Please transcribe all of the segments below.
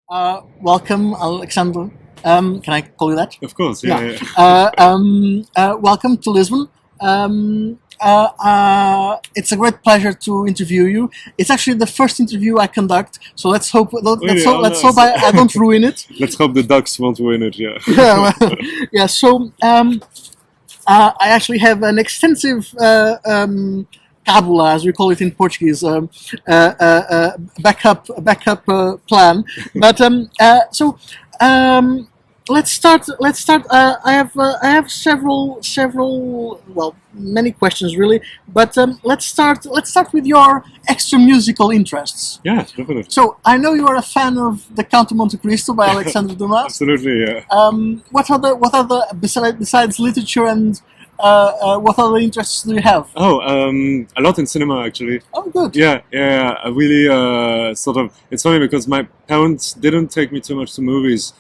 Welcome, Alexandre. Can I call you that? Of course, yeah. Welcome to Lisbon. It's a great pleasure to interview you. It's actually the first interview I conduct, so let's hope I don't ruin it. Let's hope the Ducks won't win it. Yeah. Yeah. So I actually have an extensive cábula, as we call it in Portuguese, backup plan. But let's start. I have several, well, many questions really. But let's start with your extra musical interests. Yeah, definitely. So I know you are a fan of the Count of Monte Cristo by Alexandre Dumas. Absolutely, yeah. What other besides literature and what other interests do you have? A lot in cinema actually. Oh, good. Yeah. I really it's funny because my parents didn't take me too much to movies.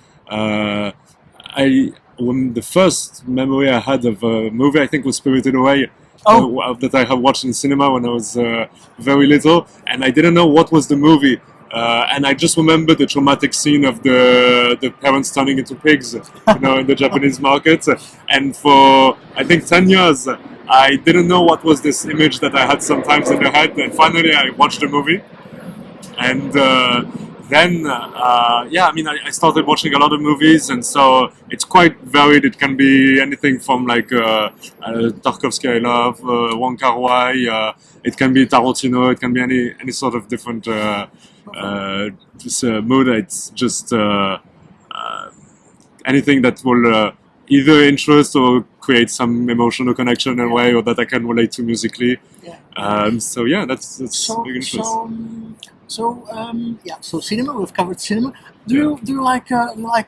When the first memory I had of a movie, I think, was Spirited Away. That I have watched in cinema when I was very little, and I didn't know what was the movie. And I just remember the traumatic scene of the parents turning into pigs, in the Japanese market. And for, I think, 10 years, I didn't know what was this image that I had sometimes in the head. And finally, I watched the movie. And I started watching a lot of movies. And so it's quite varied. It can be anything from like Tarkovsky I love, Wong Kar-wai. It can be Tarantino. It can be any sort of different mood. It's just anything that will either interest or create some emotional connection in a way, or that I can relate to musically. Yeah. That's big interest. So cinema. We've covered cinema. Do you like? I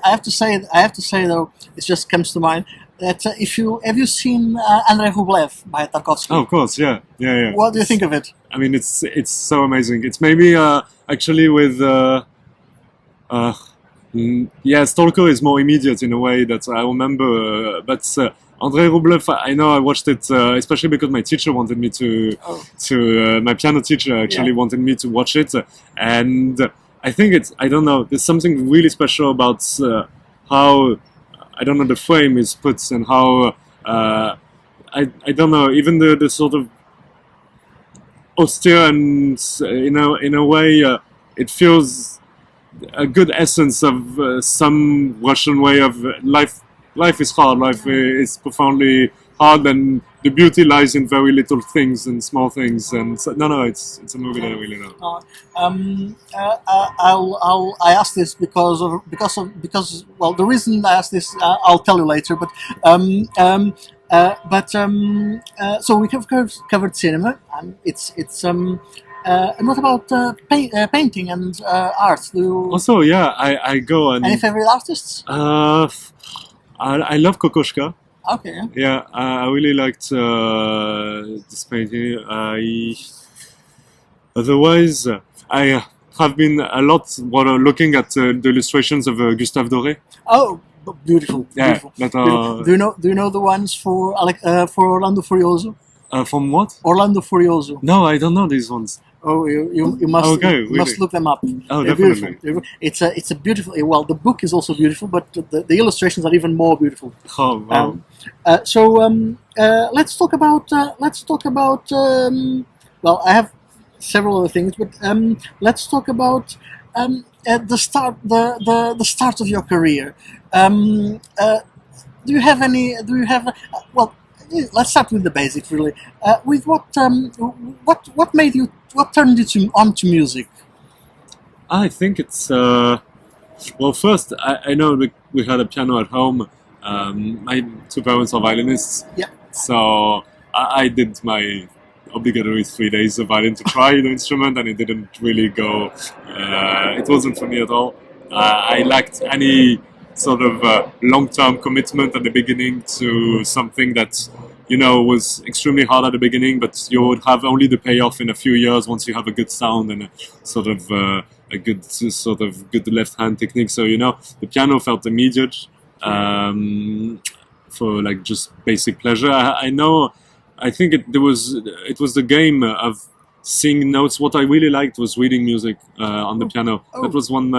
have to say though, it just comes to mind that have you seen Andrei Rublev by Tarkovsky? Oh, of course, yeah. What do you think of it? I mean, it's so amazing. It's maybe actually with Stalker is more immediate in a way that I remember, but Andrei Rublev, I know I watched it especially because my teacher wanted me to my piano teacher actually wanted me to watch it, and I think I don't know, there's something really special about how, I don't know, the frame is put, and how I don't know, even the sort of austere, and in a way it feels a good essence of some Russian way of life. Life is hard. Life is profoundly hard, and the beauty lies in very little things and small things. And so, it's a movie that I really love. I asked this because the reason I asked this I'll tell you later. So we have covered cinema, and and what about painting and art? Also, yeah, I go and any favorite artists? I love Kokoschka. Okay. Yeah, I really liked this painting. Otherwise, I have been a lot looking at the illustrations of Gustave Doré. Oh, beautiful! Yeah, beautiful. Do you know the ones for Orlando Furioso? From what? Orlando Furioso. No, I don't know these ones. Oh, you must must look them up. Oh, they're definitely. Beautiful. It's a beautiful. Well, the book is also beautiful, but the illustrations are even more beautiful. Oh, wow. Let's talk about. Well, I have several other things, but let's talk about the start. The start of your career. Do you have any? Well, let's start with the basics, really. With what made you? What turned you onto music? I think it's first I know we had a piano at home. My two parents are violinists. Yeah. So I did my obligatory 3 days of violin to try the instrument, and it didn't really go. It wasn't for me at all. I lacked any sort of long-term commitment at the beginning to something that was extremely hard at the beginning, but you would have only the payoff in a few years once you have a good sound and a sort of good left hand technique. So the piano felt immediate for like just basic pleasure. I think it was the game of seeing notes. What I really liked was reading music on the piano. Oh. That was one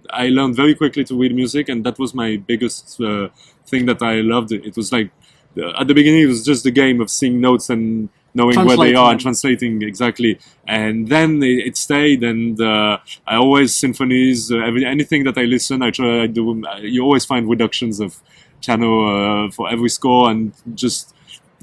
I learned very quickly to read music, and that was my biggest thing that I loved. It was like at the beginning it was just the game of seeing notes and knowing where they are and translating exactly. And then it stayed, and I always symphonies, anything that I listen, I do. You always find reductions of piano for every score, and just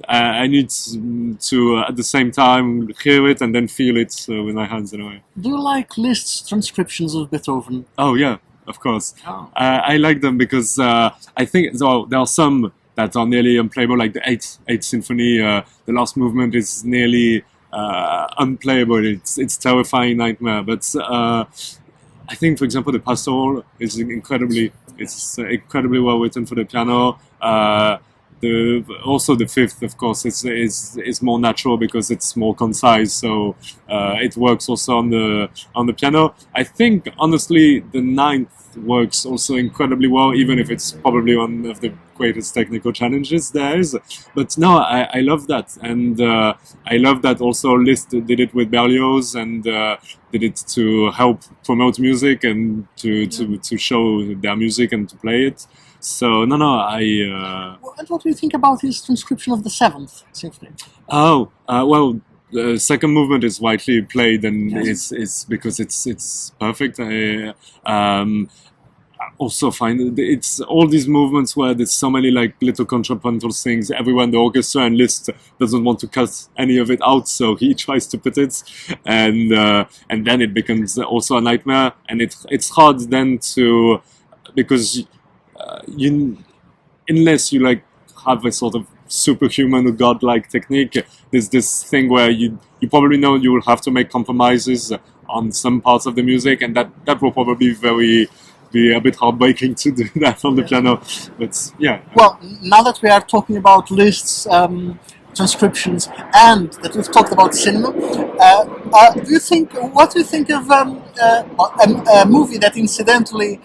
I need to at the same time hear it and then feel it with my hands in a way. Do you like Liszt's transcriptions of Beethoven? Oh yeah, of course. Oh. I like them because I think there are some that are nearly unplayable, like the Eighth Symphony. The last movement is nearly unplayable. It's terrifying nightmare. But I think, for example, the Pastoral is incredibly well written for the piano. Also the Fifth, of course, is more natural because it's more concise, so it works also on the piano. I think honestly the Ninth works also incredibly well, even if it's probably one of the greatest technical challenges there is. But no, I love that, and I love that also Liszt did it with Berlioz, and did it to help promote music and to show their music and to play it. So And what do you think about his transcription of the Seventh Symphony? Well, the second movement is widely played, and it's because it's perfect. I also find it's all these movements where there's so many like little contrapuntal things everywhere in the orchestra, and Liszt doesn't want to cut any of it out, so he tries to put it, and then it becomes also a nightmare, and it's hard then to, because unless you like have a sort of superhuman or godlike technique, there's this thing where you probably know you will have to make compromises on some parts of the music, and that will probably be a bit heartbreaking to do that on the piano. But yeah. Well, now that we are talking about Liszt's transcriptions and that we've talked about cinema, what do you think of a movie that incidentally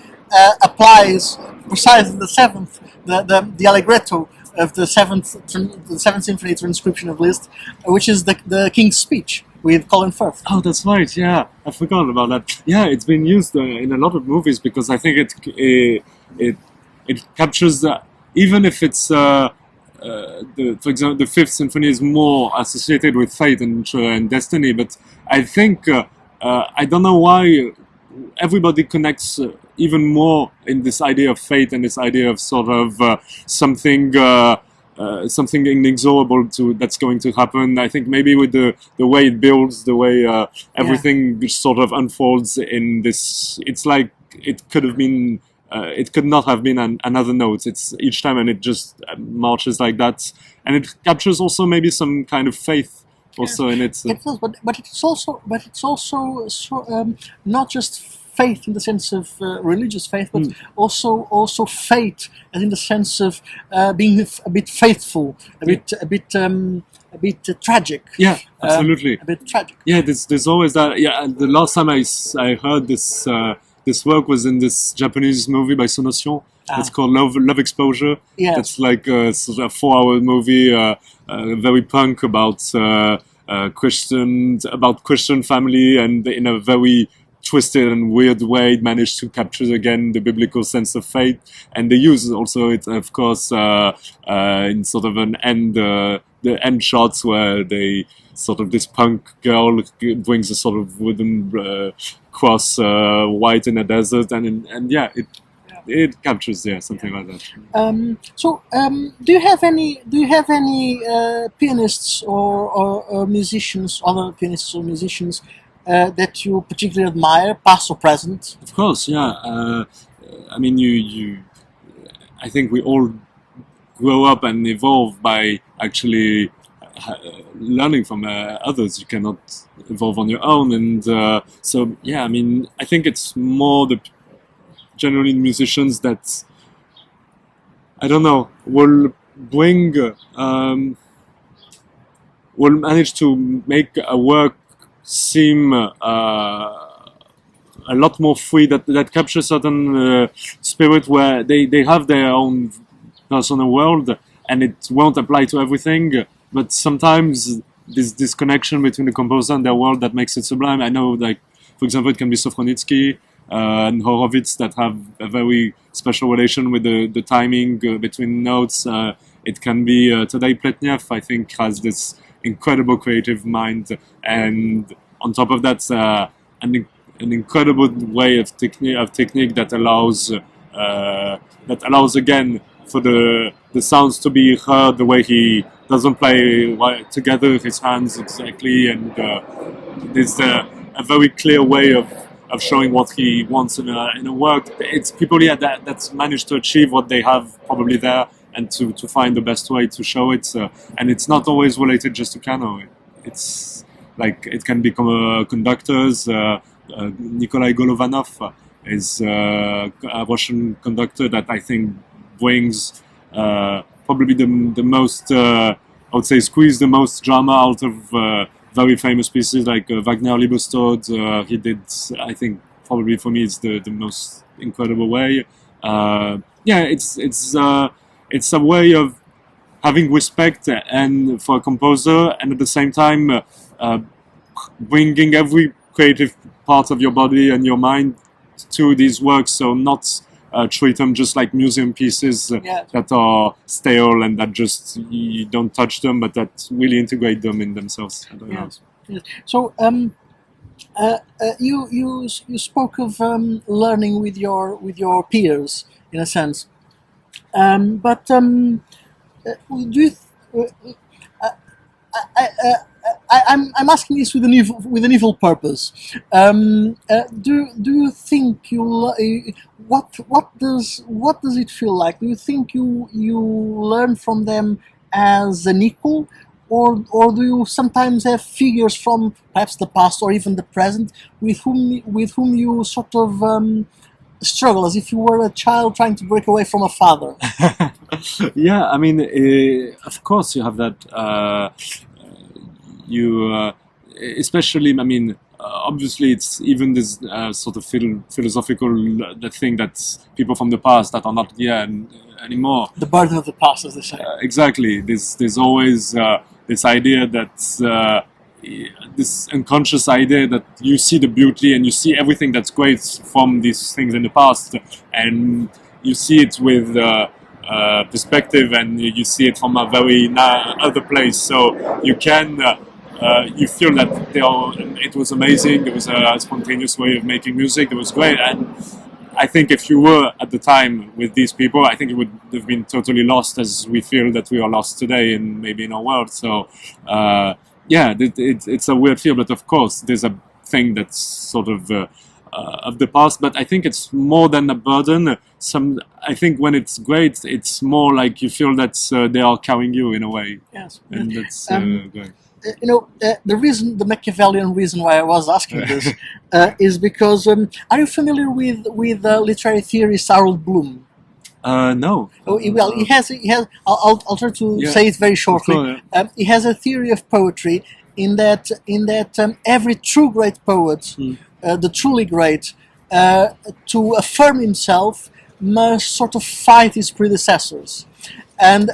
applies precisely the Seventh, the Allegretto of the Seventh Symphony transcription of Liszt, which is the King's Speech with Colin Firth? Oh, that's right. Yeah, I forgot about that. Yeah, it's been used in a lot of movies because I think it captures even if it's for example, the Fifth Symphony is more associated with fate and destiny, but I think I don't know why everybody connects even more in this idea of fate and this idea of sort of something inexorable that's going to happen. I think maybe with the way it builds, the way everything sort of unfolds in this, it's like it could have been. It could not have been another note. It's each time, and it just marches like that, and it captures also maybe some kind of faith also in it. It does, but it's also not just faith in the sense of religious faith, but also fate, as in the sense of being a bit faithful, a bit tragic. Yeah, absolutely. A bit tragic. Yeah, there's always that. Yeah, and the last time I heard this. This work was in this Japanese movie by Sonotion. It's called Love Exposure. Yes. That's like a sort of 4-hour movie, very punk about Christian family, and in a very twisted and weird way managed to capture again the biblical sense of faith. And they use also it, of course, in sort of an end, the end shots where they sort of this punk girl brings a sort of wooden cross white in a desert, and it captures something like that. Do you have any pianists or musicians, other pianists or musicians that you particularly admire, past or present? Of course, yeah. I mean, I think we all grow up and evolve by actually learning from others. You cannot evolve on your own, and so yeah. I mean, I think it's more generally musicians that I don't know will bring will manage to make a work seem a lot more free, that captures certain spirit where they have their own personal world, and it won't apply to everything. But sometimes this connection between the composer and their world that makes it sublime. I know, like, for example, it can be Sofronitsky and Horowitz that have a very special relation with the timing between notes. It can be Tadej Pletnev, I think, has this incredible creative mind, and on top of that, an incredible way of technique that allows again for the sounds to be heard the way he doesn't play together with his hands exactly, and there's a very clear way of showing what he wants in a work. It's people that's managed to achieve what they have probably there, and to find the best way to show it. And it's not always related just to piano. It's like it can become conductors. Nikolai Golovanov is a Russian conductor that I think brings probably the most, I would say, squeeze the most drama out of very famous pieces like Wagner Liebestod. He did, I think, probably for me, it's the most incredible way. It's a way of having respect and for a composer, and at the same time bringing every creative part of your body and your mind to these works. So not treat them just like museum pieces that are stale and that just you don't touch them, but that really integrate them in themselves. I don't know. Yes. So you spoke of learning with your peers in a sense, but do you? I'm asking this with an evil purpose. Do you think what does it feel like? Do you think you learn from them as an equal, or do you sometimes have figures from perhaps the past or even the present with whom you sort of struggle as if you were a child trying to break away from a father? Yeah, I mean, of course you have that. Especially, I mean, obviously it's even this sort of philosophical thing that people from the past that are not here anymore. The burden of the past, as they say. Exactly. There's always this idea that this unconscious idea that you see the beauty and you see everything that's great from these things in the past, and you see it with perspective, and you see it from a very other place. So you can. You feel that it was amazing. There was a spontaneous way of making music. It was great, and I think if you were at the time with these people, I think it would have been totally lost, as we feel that we are lost today, and maybe in our world. So, it's a weird feel, but of course, there's a thing that's sort of the past. But I think it's more than a burden. I think when it's great, it's more like you feel that they are carrying you in a way. Yes, and that's great. The Machiavellian reason why I was asking this is because are you familiar with literary theorist Harold Bloom? No. Well, he has. I'll try to say it very shortly. Cool, yeah. He has a theory of poetry in that every true great poet, the truly great, to affirm himself, must sort of fight his predecessors, and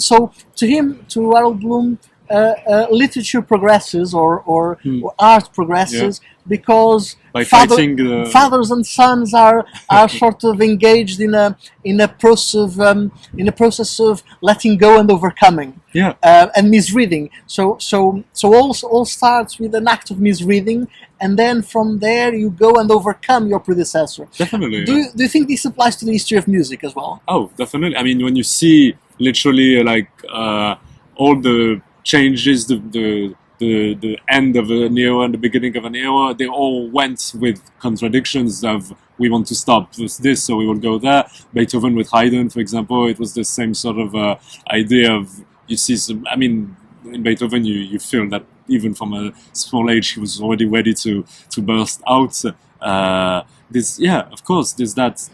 so to Harold Bloom. Literature progresses or art progresses because fathers and sons are sort of engaged in a process of letting go and overcoming and misreading. So all starts with an act of misreading, and then from there you go and overcome your predecessor. Definitely. Do you think this applies to the history of music as well? Oh, definitely. I mean, when you see literally all the changes, the end of an era and the beginning of an era, they all went with contradictions of we want to stop with this, so we will go there. Beethoven with Haydn, for example, it was the same sort of idea of, you see some, I mean, in Beethoven you feel that even from a small age he was already ready to burst out. Of course, there's that.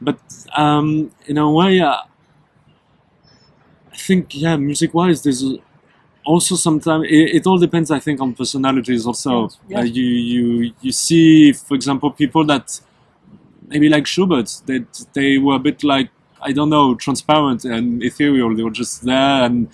But in a way, I think, music-wise, there's also sometimes it all depends. I think on personalities also. Yes. You see, for example, people that maybe like Schubert, that they were a bit like, I don't know, transparent and ethereal. They were just there, and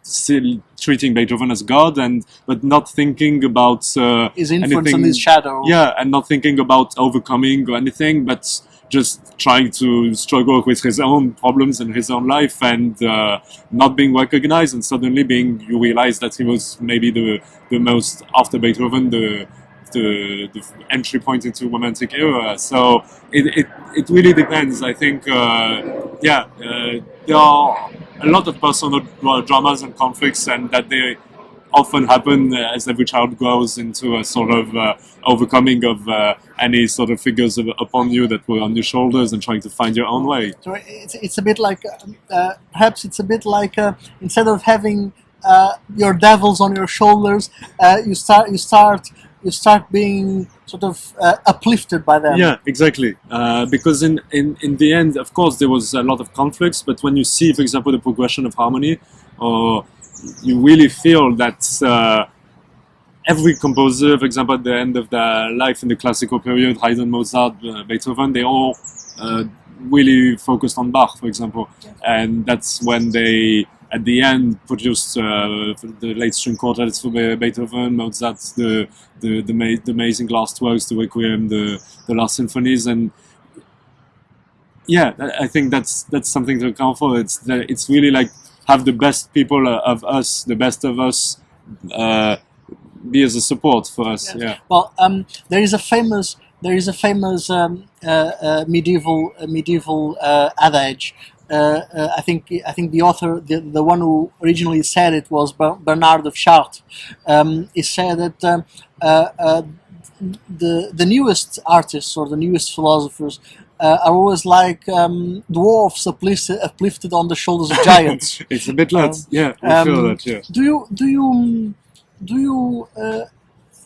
still treating Beethoven as God, but not thinking about his influence anything, and his shadow. Yeah, and not thinking about overcoming or anything, but just trying to struggle with his own problems and his own life, and not being recognized, and suddenly you realize that he was maybe the most, after Beethoven, the entry point into romantic era. So it really depends. I think there are a lot of personal dramas and conflicts, and that they often happen as every child grows into a sort of overcoming of any sort of figures upon you that were on your shoulders, and trying to find your own way. So it's a bit like perhaps it's a bit like instead of having your devils on your shoulders, you start being sort of uplifted by them. Yeah, exactly. Because in the end, of course, there was a lot of conflicts, but when you see, for example, the progression of harmony, or you really feel that every composer, for example, at the end of their life in the classical period, Haydn, Mozart, Beethoven, they all really focused on Bach, for example. And that's when they, at the end, produced the late string quartets for Beethoven, Mozart, the amazing last works, the Requiem, the last symphonies, and yeah, I think that's something to account for. It's really like have the best people of us, the best of us, be as a support for us. Yes. Yeah. Well, there is a famous medieval adage. I think the author, the one who originally said it, was Bernard of Chartres. He said that the newest artists or the newest philosophers are always like dwarfs uplifted on the shoulders of giants. It's a bit like yeah, I feel that. Yeah. Do you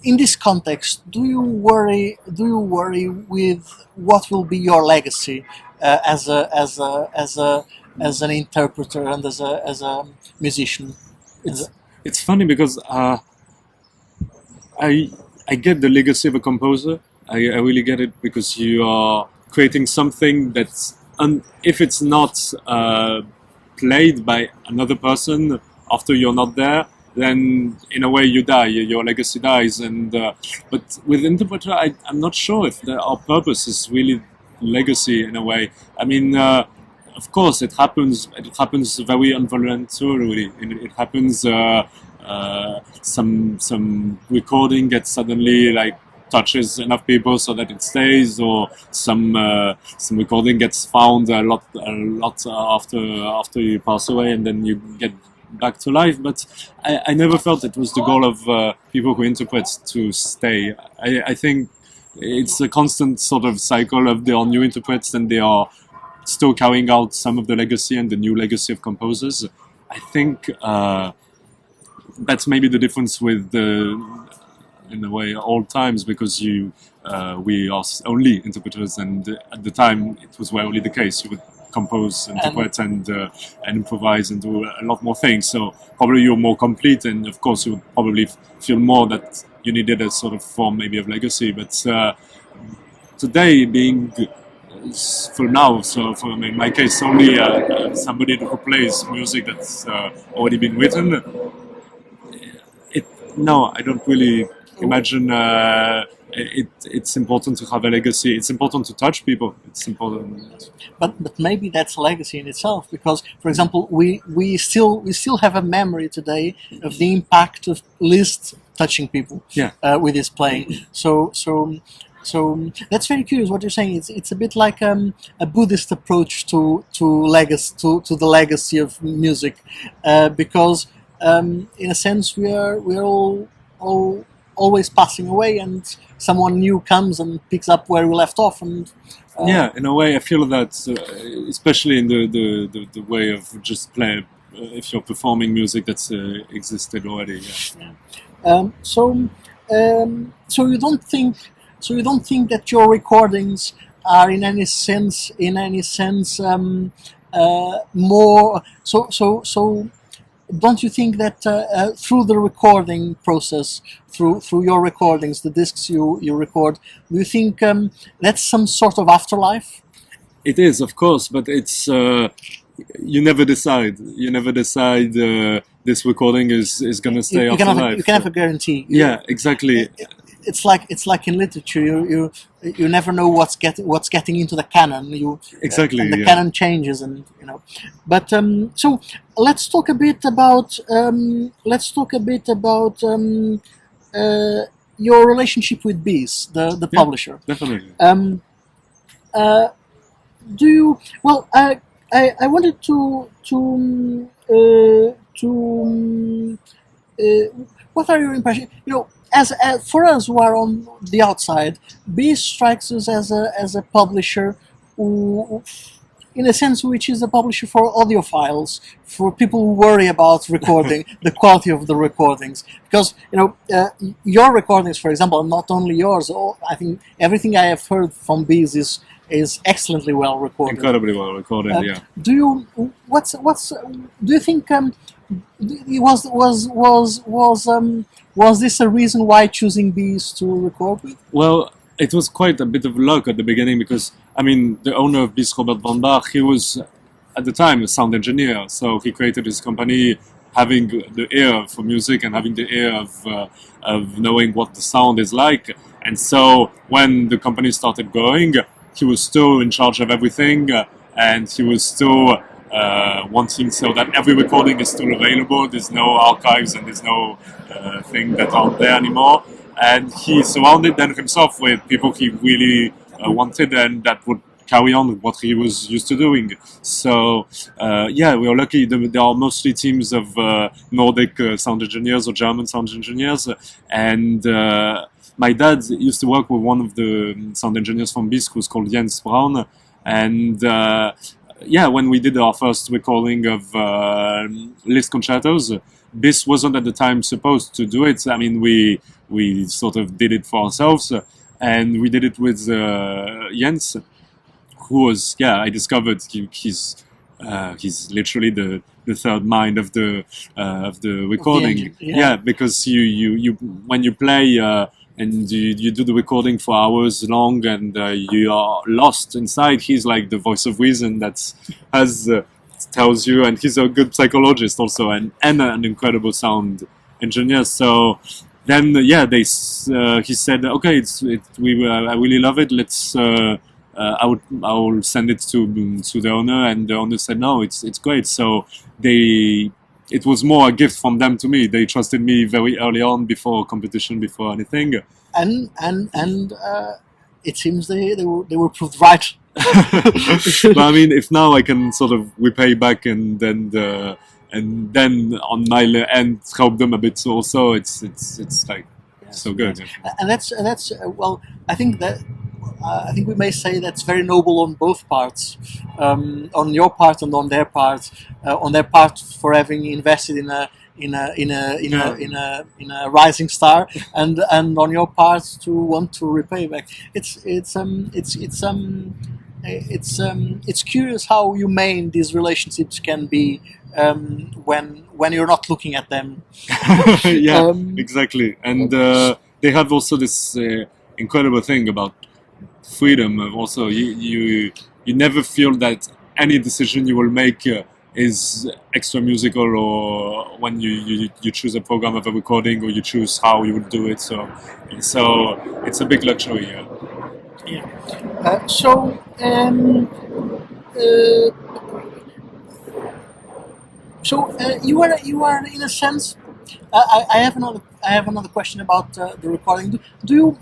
in this context, do you worry with what will be your legacy as an interpreter and as a musician? It's funny because I get the legacy of a composer. I really get it, because you are creating something that's if it's not played by another person after you're not there, then in a way you die, your legacy dies. And but with interpreter, I'm not sure if our purpose is really legacy in a way. I mean, of course it happens very involuntarily. It happens some recording gets suddenly like touches enough people so that it stays, or some recording gets found a lot after you pass away, and then you get back to life. But I never felt it was the goal of people who interpret to stay. I think it's a constant sort of cycle of there are new interprets, and they are still carrying out some of the legacy and the new legacy of composers. I think that's maybe the difference with in a way old times, because we are only interpreters, and at the time it was rarely the case. You would compose, interpret, and improvise and do a lot more things. So probably you're more complete, and of course you would probably feel more that you needed a sort of form maybe of legacy. But today, being for now, so for in my case, only somebody who plays music that's already been written. No, I don't really imagine it's important to have a legacy. It's important to touch people. It's important. But maybe that's a legacy in itself, because, for example, we still have a memory today of the impact of Liszt touching people. Yeah. With his playing. So that's very curious what you're saying. It's a bit like a Buddhist approach to the legacy of music, because in a sense we are all always passing away, and someone new comes and picks up where we left off. And yeah, in a way, I feel that, especially in the way of just play, if you're performing music that's existed already. Yeah. So you don't think that your recordings are in any sense more so. Don't you think that through the recording process, through your recordings, the discs you record, do you think that's some sort of afterlife? It is, of course, but it's you never decide. You never decide this recording is going to stay after life. You can have a guarantee. Yeah, exactly. It's like in literature. You never know what's getting into the canon. Exactly. And the canon changes, and But so let's talk a bit about your relationship with Bees, the publisher. Definitely. Do you? Well, I wanted to what are your impressions? As for us who are on the outside, Bees strikes us as a publisher who, in a sense, which is a publisher for audiophiles, for people who worry about recording, the quality of the recordings. Because, your recordings, for example, not only yours, I think everything I have heard from Bees is excellently well recorded. Incredibly well recorded, yeah. Do you think was this a reason why choosing Bees to record with? Well, it was quite a bit of luck at the beginning because, the owner of Bees, Robert van Bach, he was, at the time, a sound engineer. So he created his company having the ear for music and having the ear of knowing what the sound is like. And so when the company started going, he was still in charge of everything and he was still wanting so that every recording is still available. There's no archives and there's no thing that aren't there anymore. And he surrounded then himself with people he really wanted and that would carry on with what he was used to doing. So we are lucky. There are mostly teams of Nordic sound engineers or German sound engineers. And my dad used to work with one of the sound engineers from Bees, who's called Jens Braun. And when we did our first recording of Liszt concertos, Bees wasn't at the time supposed to do it. We sort of did it for ourselves, and we did it with Jens, who was I discovered he's literally the third mind of the recording. Because you when you play and you do the recording for hours long and you are lost inside, he's like the voice of reason that tells you, and he's a good psychologist also and an incredible sound engineer. So then he said, okay, I really love it, let's I will send it to the owner, and the owner said no, it's great. So it was more a gift from them to me. They trusted me very early on, before competition, before anything. And it seems they were proved right. But if now I can sort of repay back and then on my end help them a bit also, it's like so good. Yes. And that's well, I think we may say that's very noble on both parts, on your part and on their part. On their part for having invested in a rising star, and on your part to want to repay back. It's curious how humane these relationships can be when you're not looking at them. Exactly. And they have also this incredible thing about freedom. Also, you never feel that any decision you will make is extra musical, or when you choose a program of a recording, or you choose how you would do it. So it's a big luxury. You are in a sense. I have another question about the recording. Do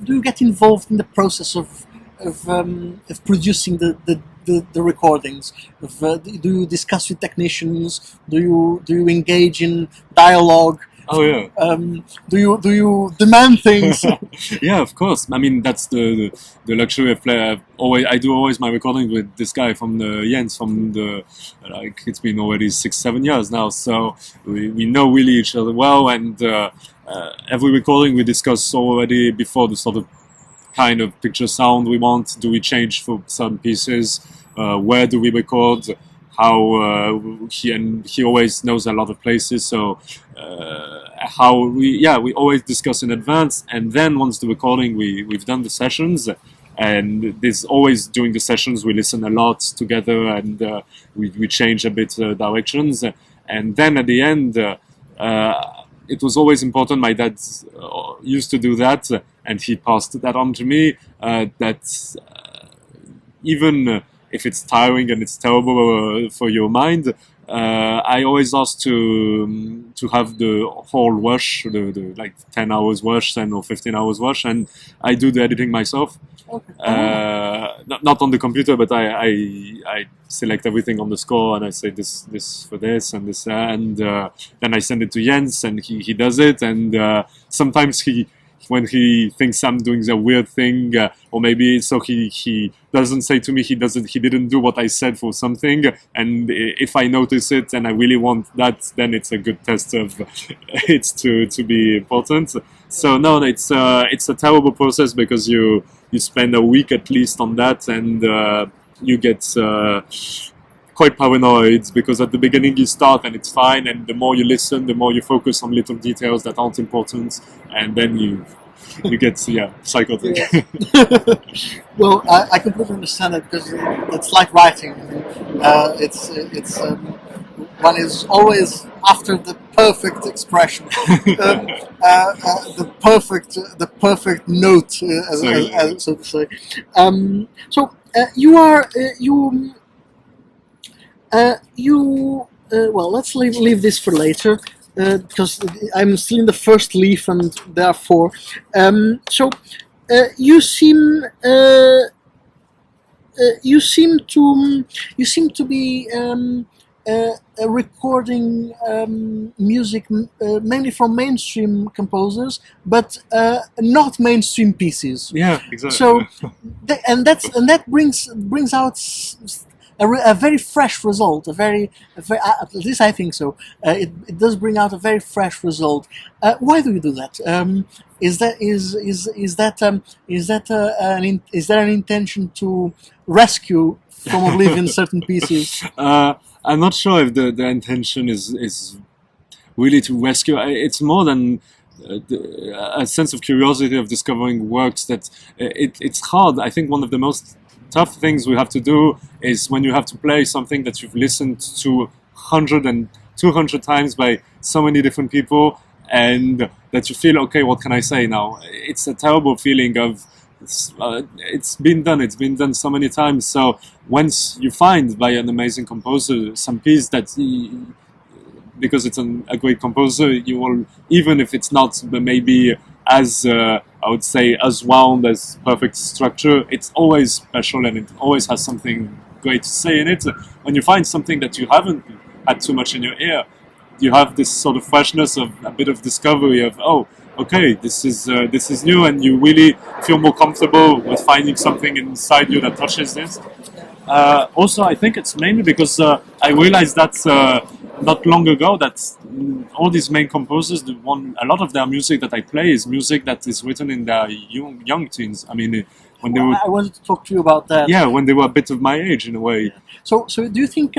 you get involved in the process of producing the recordings? Do you discuss with technicians? Do you engage in dialogue? Oh yeah. Do you demand things? Yeah, of course. That's the luxury of play. I do always my recording with this guy from the Jens from the it's been already 6-7 years now. So we know really each other well, and every recording we discuss already before the sort of kind of picture sound we want. Do we change for some pieces? Where do we record? How he always knows a lot of places, so we always discuss in advance, and then once the recording we've done the sessions, and there's always during the sessions we listen a lot together, and we change a bit directions, and then at the end it was always important. My dad used to do that, and he passed that on to me, that even if it's tiring and it's terrible for your mind, I always ask to have the whole wash, the like 10 hours wash, 10 or 15 hours wash, and I do the editing myself. Okay. Not on the computer, but I select everything on the score, and I say this for this and this, and then I send it to Jens, and he does it, and sometimes when he thinks I'm doing a weird thing, or maybe so he doesn't say to me he didn't do what I said for something, and if I notice it and I really want that, then it's a good test of it's to be important. So no, it's a terrible process, because you spend a week at least on that, and you get quite paranoid, because at the beginning you start and it's fine, and the more you listen, the more you focus on little details that aren't important, and then you get psychotic. Yeah. Well, I completely understand it, because it's like writing. It's one is always after the perfect expression, the perfect note, so to say. Well, let's leave this for later, because I'm still in the first leaf, and therefore, you seem to be recording music mainly from mainstream composers, but not mainstream pieces. Yeah, exactly. So, that brings out a very fresh result. A very at least I think so. It does bring out a very fresh result. Why do you do that? Is there an intention to rescue from oblivion certain pieces? I'm not sure if the intention is really to rescue. It's more than a sense of curiosity of discovering works that it's hard. I think one of the most tough things we have to do is when you have to play something that you've listened to 100 and 200 times by so many different people, and that you feel, okay, what can I say now? It's a terrible feeling of it's been done so many times. So once you find by an amazing composer some piece that because it's a great composer, you will, even if it's not maybe as I would say as wound, as perfect structure, it's always special, and it always has something great to say in it. When you find something that you haven't had too much in your ear, you have this sort of freshness of a bit of discovery of, oh, okay, this is new, and you really feel more comfortable with finding something inside you that touches this. Also, I think it's mainly because I realized that not long ago that all these main composers, a lot of their music that I play is music that is written in their young teens. I mean, when they were. I wanted to talk to you about that. Yeah, when they were a bit of my age in a way. Yeah. So do you think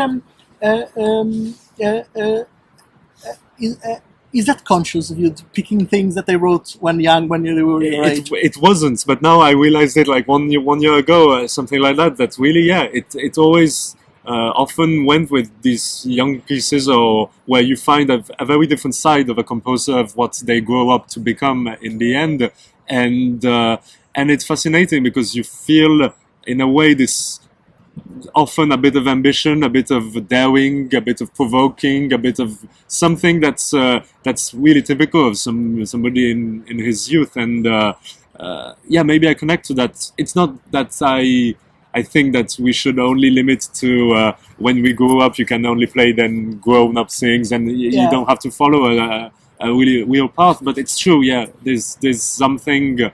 is that conscious of you picking things that they wrote when you were your age? It wasn't, but now I realized it like one year ago, something like that. That really, yeah, it always often went with these young pieces, or where you find a very different side of a composer, of what they grow up to become in the end, and it's fascinating because you feel in a way this. Often a bit of ambition, a bit of daring, a bit of provoking, a bit of something that's really typical of somebody in his youth, and maybe I connect to that. It's not that I think that we should only limit to when we grow up you can only play then grown up things, and you don't have to follow a really real path. But it's true, yeah. There's something.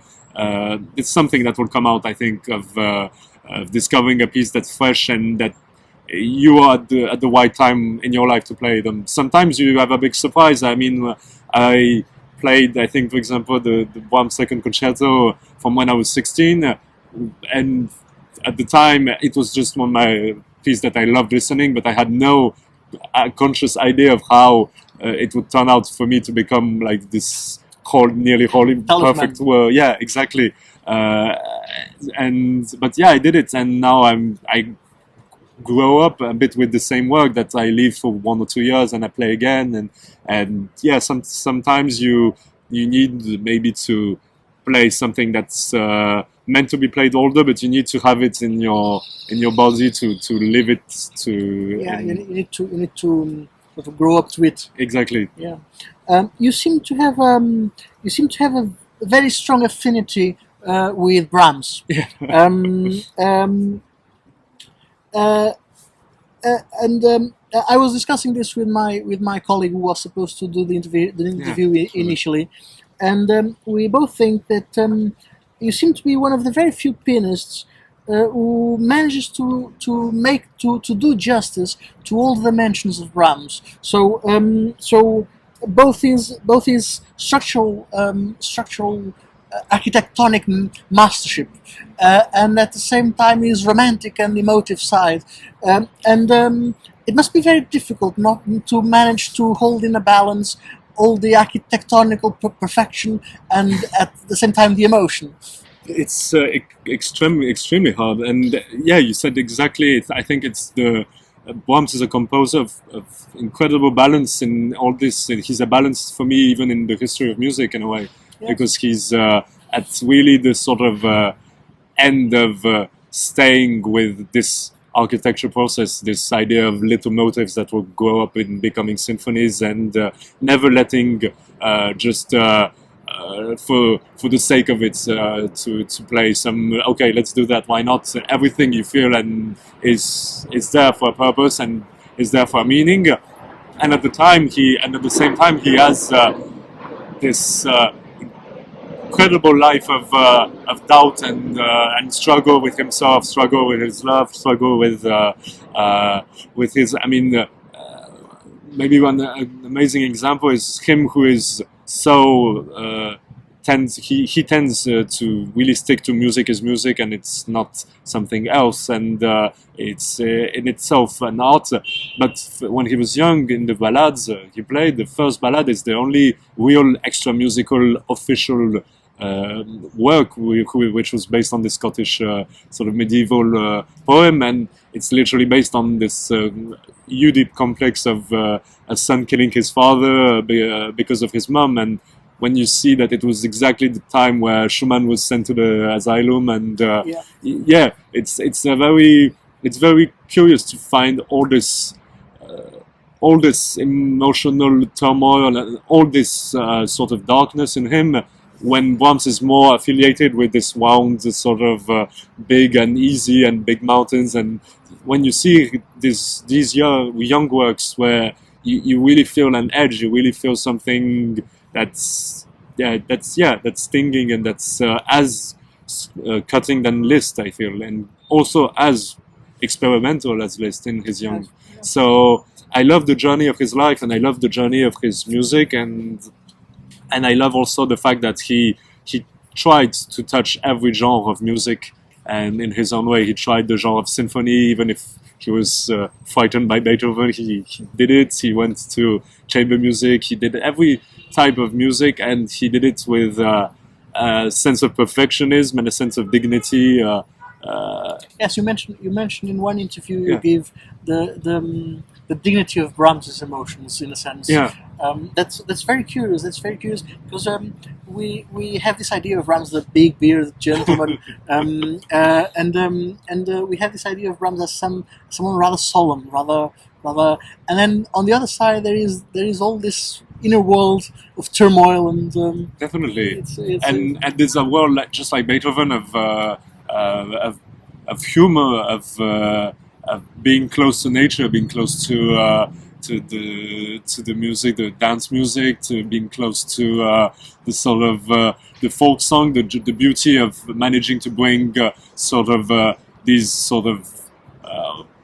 It's something that will come out, I think, of discovering a piece that's fresh and that you are at the right time in your life to play them. Sometimes you have a big surprise. I mean, I played, I think, for example, the Brahms Second Concerto from when I was 16, and at the time it was just one of my piece that I loved listening, but I had no conscious idea of how it would turn out for me to become like this nearly wholly perfect word. Yeah, exactly. But yeah, I did it, and now I grow up a bit with the same work that I leave for 1 or 2 years and I play again, and yeah, sometimes you need maybe to play something that's meant to be played older, but you need to have it in your body to live it to. Yeah, you need to sort of grow up to it. Exactly. Yeah, you seem to have a very strong affinity with Brahms. Yeah. I was discussing this with my colleague who was supposed to do the interview initially, and we both think that you seem to be one of the very few pianists who manages to do justice to all the dimensions of Brahms. So both his structural architectonic mastership, and at the same time his romantic and emotive side, it must be very difficult not to manage to hold in a balance all the architectonical perfection and at the same time the emotion. It's extremely hard, and yeah, you said exactly. I think it's Brahms is a composer of incredible balance in all this. He's a balance for me, even in the history of music, in a way. Yes. Because he's at really the sort of end of staying with this architecture process, this idea of little motifs that will grow up in becoming symphonies, and never letting just for the sake of it to play some. Okay, let's do that. Why not? Everything you feel and is there for a purpose and is there for a meaning. And at the same time he has this incredible life of doubt and struggle with himself, struggle with his love, struggle with his. I mean, maybe one amazing example is him who is so tends to really stick to music as music, and it's not something else, and it's in itself an art. But when he was young, in the ballades he played, the first ballad is the only real extra musical official work which was based on the Scottish sort of medieval poem, and it's literally based on this Oedip complex of a son killing his father because of his mum. And when you see that it was exactly the time where Schumann was sent to the asylum, and it's very curious to find all this emotional turmoil and all this sort of darkness in him, when Brahms is more affiliated with this round sort of big and easy and big mountains. And when you see these young works where you really feel an edge, you really feel something that's stinging, and that's as cutting than Liszt, I feel, and also as experimental as Liszt in his young. So I love the journey of his life, and I love the journey of his music, and I love also the fact that he tried to touch every genre of music, and in his own way he tried the genre of symphony. Even if he was frightened by Beethoven, he did it. He went to chamber music, he did every type of music, and he did it with a sense of perfectionism and a sense of dignity. Yes, you mentioned in one interview you gave the dignity of Brahms's emotions, in a sense. Yeah. That's very curious. That's very curious because we have this idea of Brahms, the big bearded gentleman, and we have this idea of Brahms as someone rather solemn, rather. And then on the other side there is all this inner world of turmoil, and definitely. And there's a world just like Beethoven of humor, of being close to nature, being close to the music, the dance music, to being close to the sort of the folk song, the beauty of managing to bring sort of these sort of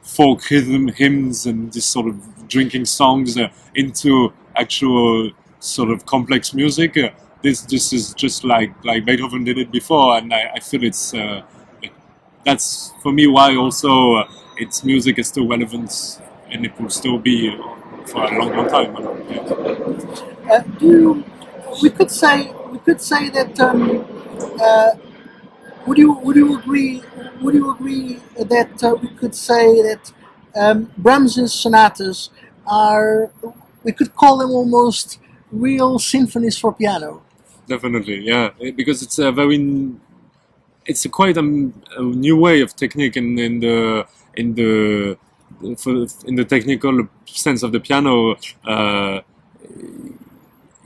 folk hymns and this sort of drinking songs into actual sort of complex music. This is just like Beethoven did it before, and I feel it's that's for me why also its music is still relevant, and it will still be for a long time. We could say we could say that. Would you agree? Would you agree that we could say that Brahms's sonatas are, we could call them almost real symphonies for piano? Definitely, yeah, because it's a very, it's a quite a new way of technique in the in the technical sense of the piano.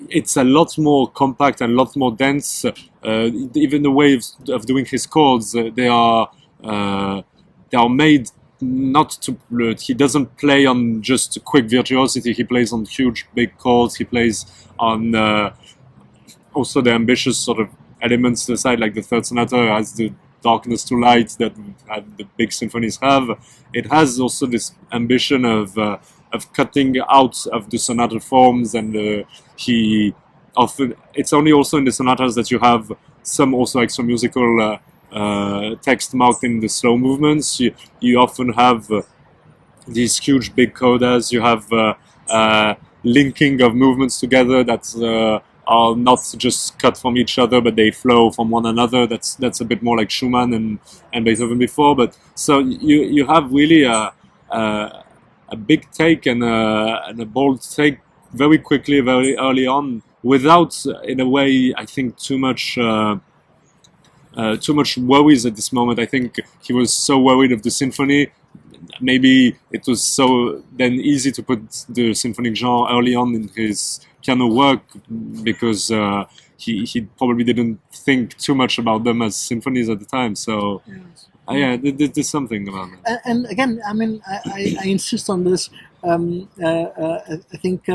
It's a lot more compact and a lot more dense. Even the way of doing his chords, they are made not to. He doesn't play on just quick virtuosity. He plays on huge, big chords. He plays on also the ambitious sort of elements to the side, like the third sonata has the darkness to light that the big symphonies have. It has also this ambition of cutting out of the sonata forms, and he often, it's only also in the sonatas that you have some also extra musical text marked in the slow movements. You often have these huge big codas. You have linking of movements together that are not just cut from each other, but they flow from one another. That's a bit more like Schumann and Beethoven before. But so you have really a big take and a bold take very quickly, very early on, without, in a way, I think too much worries at this moment. I think he was so worried of the symphony. Maybe it was so then easy to put the symphonic genre early on in his piano work because he probably didn't think too much about them as symphonies at the time. So yeah, there's something about it. And again, I mean, I insist on this. I think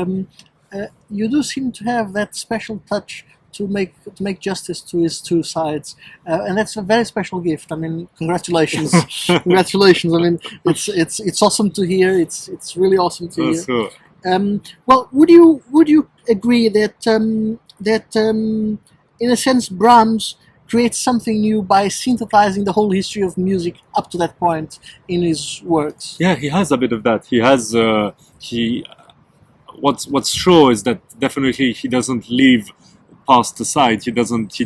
you do seem to have that special touch to make justice to his two sides, and that's a very special gift. I mean, congratulations, congratulations. I mean, it's awesome to hear. It's really awesome to hear. Cool. Well, would you agree that in a sense Brahms creates something new by synthesizing the whole history of music up to that point in his works? Yeah, he has a bit of that. He has what's sure is that definitely he doesn't leave past aside. He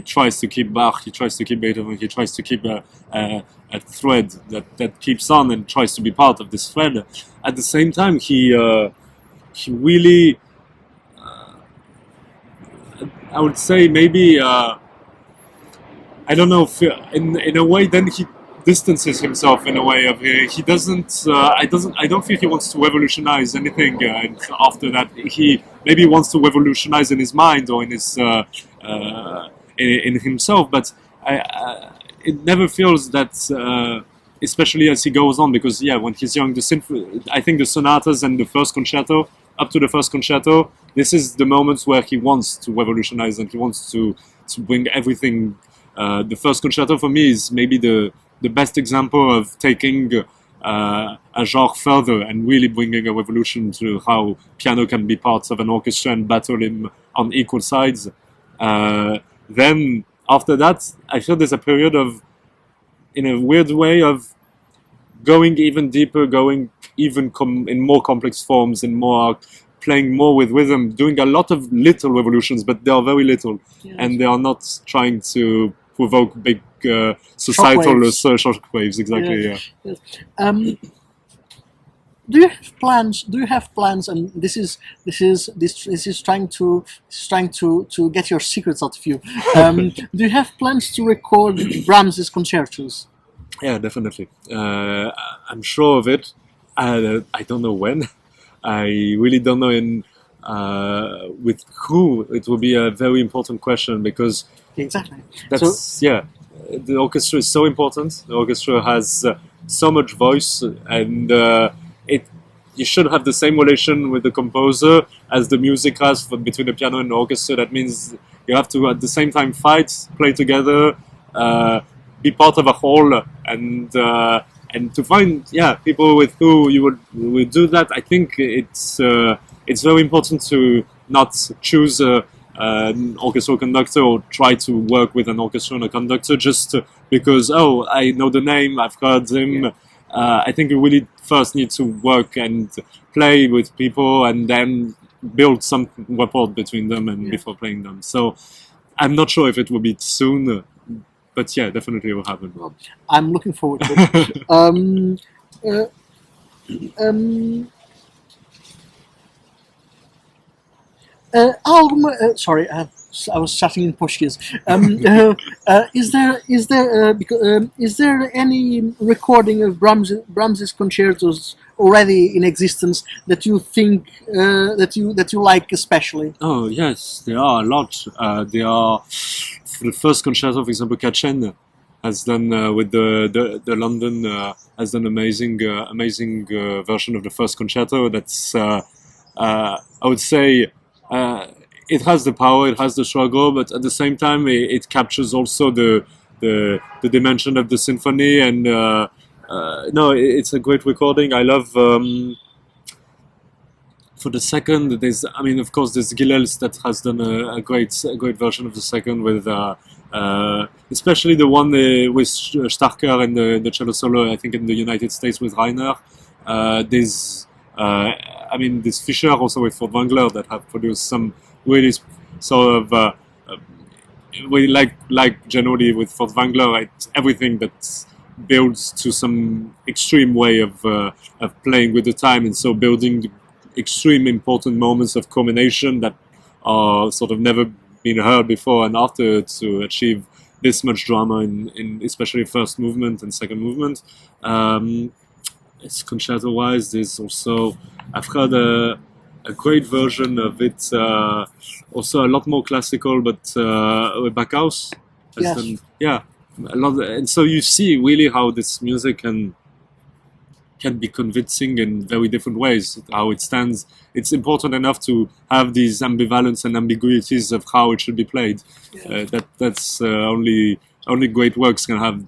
tries to keep Bach, he tries to keep Beethoven, he tries to keep a thread that keeps on and tries to be part of this thread. At the same time, he really, I would say maybe, I don't know, if, in a way then he distances himself in a way of he doesn't I don't think he wants to revolutionize anything after that. He maybe wants to revolutionize in his mind or in his in himself, but it never feels that especially as he goes on, because when he's young, I think the sonatas and the first concerto, up to the first concerto, this is the moments where he wants to revolutionize and he wants to bring everything. The first concerto for me is maybe the best example of taking a genre further and really bringing a revolution to how piano can be part of an orchestra and battle him on equal sides. Then after that, I feel there's a period of, in a weird way, of going even deeper, going even in more complex forms, and more playing more with rhythm, doing a lot of little revolutions, but they are very little, and they are not trying to provoke big societal shock waves. Exactly. Yes. Yes. Do you have plans? And this is trying to get your secrets out of you. Do you have plans to record Brahms's concertos? Yeah, definitely. I'm sure of it. I don't know when. I really don't know with who. It will be a very important question, because exactly. The orchestra is so important. The orchestra has so much voice, and you should have the same relation with the composer as the music has between the piano and the orchestra. That means you have to at the same time fight, play together, be part of a whole, and to find people with who you would do that. I think it's very important to not choose an orchestral conductor or try to work with an orchestra and a conductor just because I know the name, I've heard him. I think you really first need to work and play with people and then build some rapport between them and before playing them. So I'm not sure if it will be soon, but yeah, definitely it will happen. Well, I'm looking forward to it. Sorry, I was chatting in Portuguese. Is there any recording of Brahms's concertos already in existence that you think that you like especially? Oh yes, there are a lot. There are for the first concerto, for example, Kachin has done with the London has done amazing version of the first concerto. That's I would say. It has the power, it has the struggle, but at the same time, it captures also the dimension of the symphony. And no, it's a great recording. I love. For the second, of course, there's Gillels that has done a great version of the second with, especially the one with Starker and the cello solo. I think in the United States with Reiner. There's Fischer also with Furtwängler that have produced some really sort of we like generally with Furtwängler, everything that builds to some extreme way of playing with the time, and so building extreme important moments of culmination that are sort of never been heard before and after to achieve this much drama in especially first movement and second movement. It's concerto wise. There's also I've heard a great version of it, also a lot more classical, but with Backhaus. Yes. Yeah, a lot. And so you see really how this music can be convincing in very different ways. How it stands. It's important enough to have these ambivalence and ambiguities of how it should be played. Yeah. That's only great works can have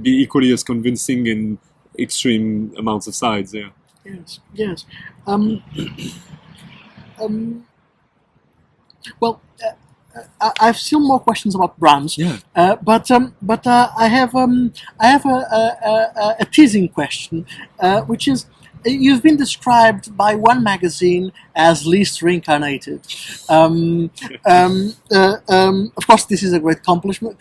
be equally as convincing in extreme amounts of sides. Yeah. Yes. Well, I have still more questions about Brahms. Yeah. But I have a teasing question, which is, you've been described by one magazine as Liszt reincarnated. Of course, this is a great compliment.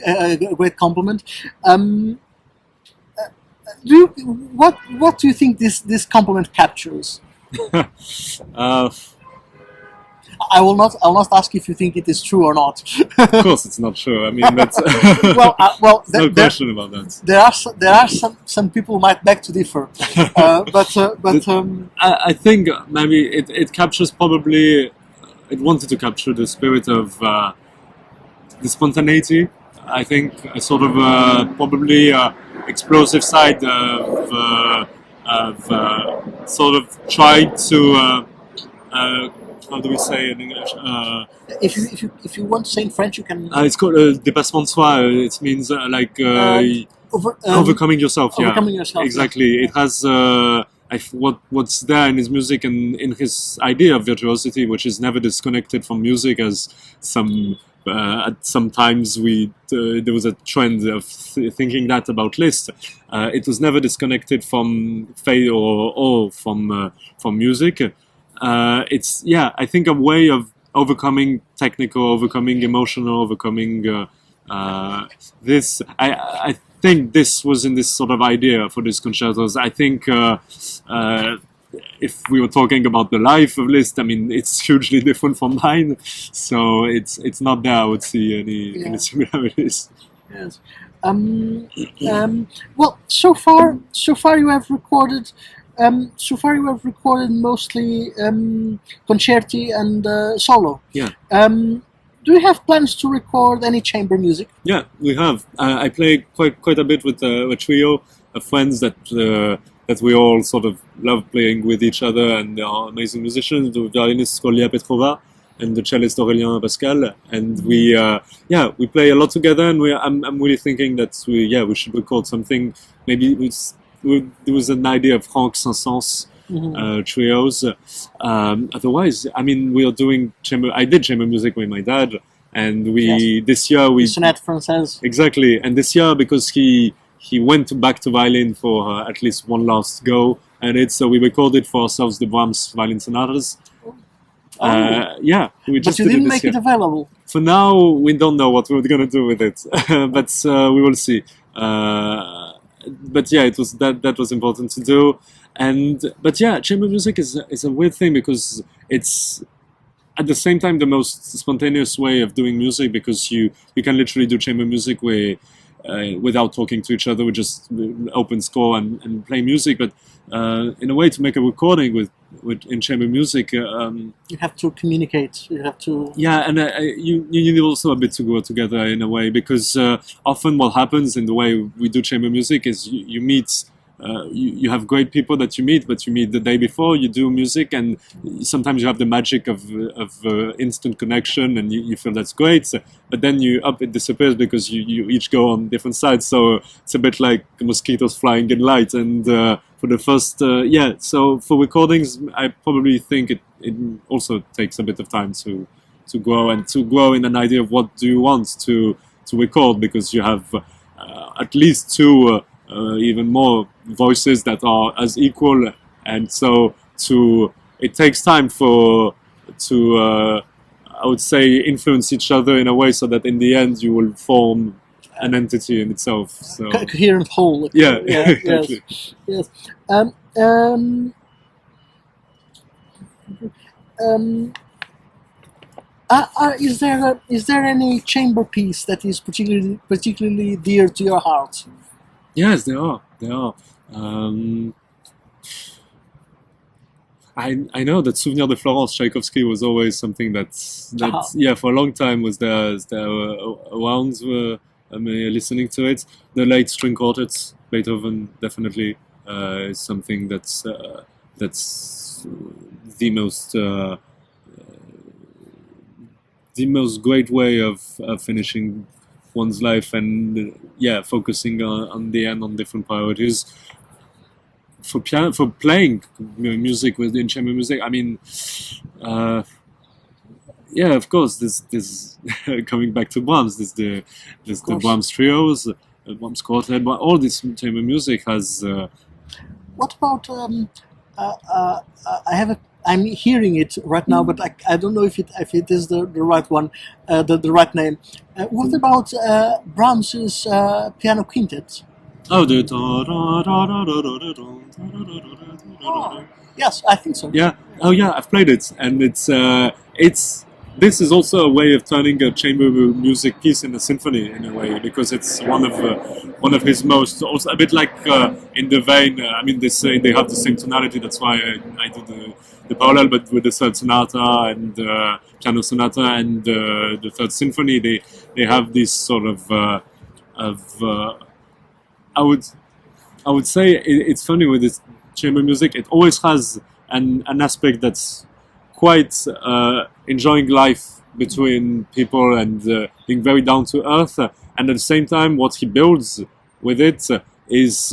What do you think this compliment captures? I will not ask if you think it is true or not. Of course, it's not true. I mean, that's no question about that. There are some people who might beg to differ, I think maybe it captures probably. It wanted to capture the spirit of the spontaneity. I think a sort of probably explosive side of sort of tried to. How do we say it in English? If you want to say in French, you can. It's called dépassement de soi. It means overcoming yourself. Overcoming yourself. Exactly. Yeah. It has what's there in his music and in his idea of virtuosity, which is never disconnected from music, as sometimes there was a trend of thinking that about Liszt. It was never disconnected from faith or from music. It's I think a way of overcoming technical, overcoming emotional, overcoming this. I think this was in this sort of idea for these concertos. I think if we were talking about the life of Liszt, I mean, it's hugely different from mine. So it's not there I would see any similarities. Yes. Well, so far you have recorded. Mostly concerti and solo. Yeah. Do you have plans to record any chamber music? Yeah, we have. I play quite a bit with a trio of friends that we all sort of love playing with each other, and they are amazing musicians. The violinist Kolia Petrova and the cellist Aurélien Pascal, and we play a lot together. And I'm really thinking that we should record something. Maybe there was an idea of Franck Saint-Saëns trios. Otherwise, I mean, we are doing chamber. I did chamber music with my dad, and this year we Sonate Française. Exactly, and this year because he went back to violin for at least one last go, and we recorded for ourselves the Brahms violin sonatas. We just but you didn't make it available. for now, we don't know what we're going to do with it, but we will see. But yeah, it was that was important to do, but yeah, chamber music is a weird thing because it's at the same time the most spontaneous way of doing music, because you can literally do chamber music without talking to each other. We just open score and play music, but in a way, to make a recording with in chamber music, you have to communicate. You have to. Yeah, and you need also a bit to go together in a way, because often what happens in the way we do chamber music is you meet. You have great people that you meet, but you meet the day before you do music, and sometimes you have the magic of instant connection, and you feel that's great. But then it disappears because you each go on different sides. So it's a bit like mosquitoes flying in light. And for the first, so for recordings, I probably think it also takes a bit of time to grow in an idea of what do you want to record, because you have at least two. Even more voices that are as equal, and so it takes time to I would say influence each other in a way so that in the end you will form an entity in itself. So coherent whole. Yeah, exactly. Yes. Is there any chamber piece that is particularly dear to your heart? Yes, there are. I know that Souvenir de Florence Tchaikovsky was always something that for a long time was there around me listening to it. The late string quartets, Beethoven, definitely is something that's the most great way of finishing one's life, and focusing on the end on different priorities. For playing music within chamber music, I mean, of course, this coming back to Brahms, there's the Brahms trios, Brahms quartet, but all this chamber music has. What about? I'm hearing it right now, but I don't know if it is the right one, the right name. What about Brahms's piano quintet? Oh, yes, I think so. Yeah. Oh, yeah. I've played it, and it's. This is also a way of turning a chamber music piece in a symphony in a way, because it's one of his most, also a bit like in the vein. I mean, they say they have the same tonality. That's why I do the parallel, but with the third sonata and piano sonata and the third symphony, they have this sort of I would say it's funny with this chamber music. It always has an aspect that's quite enjoying life between people and being very down to earth, and at the same time, what he builds with it is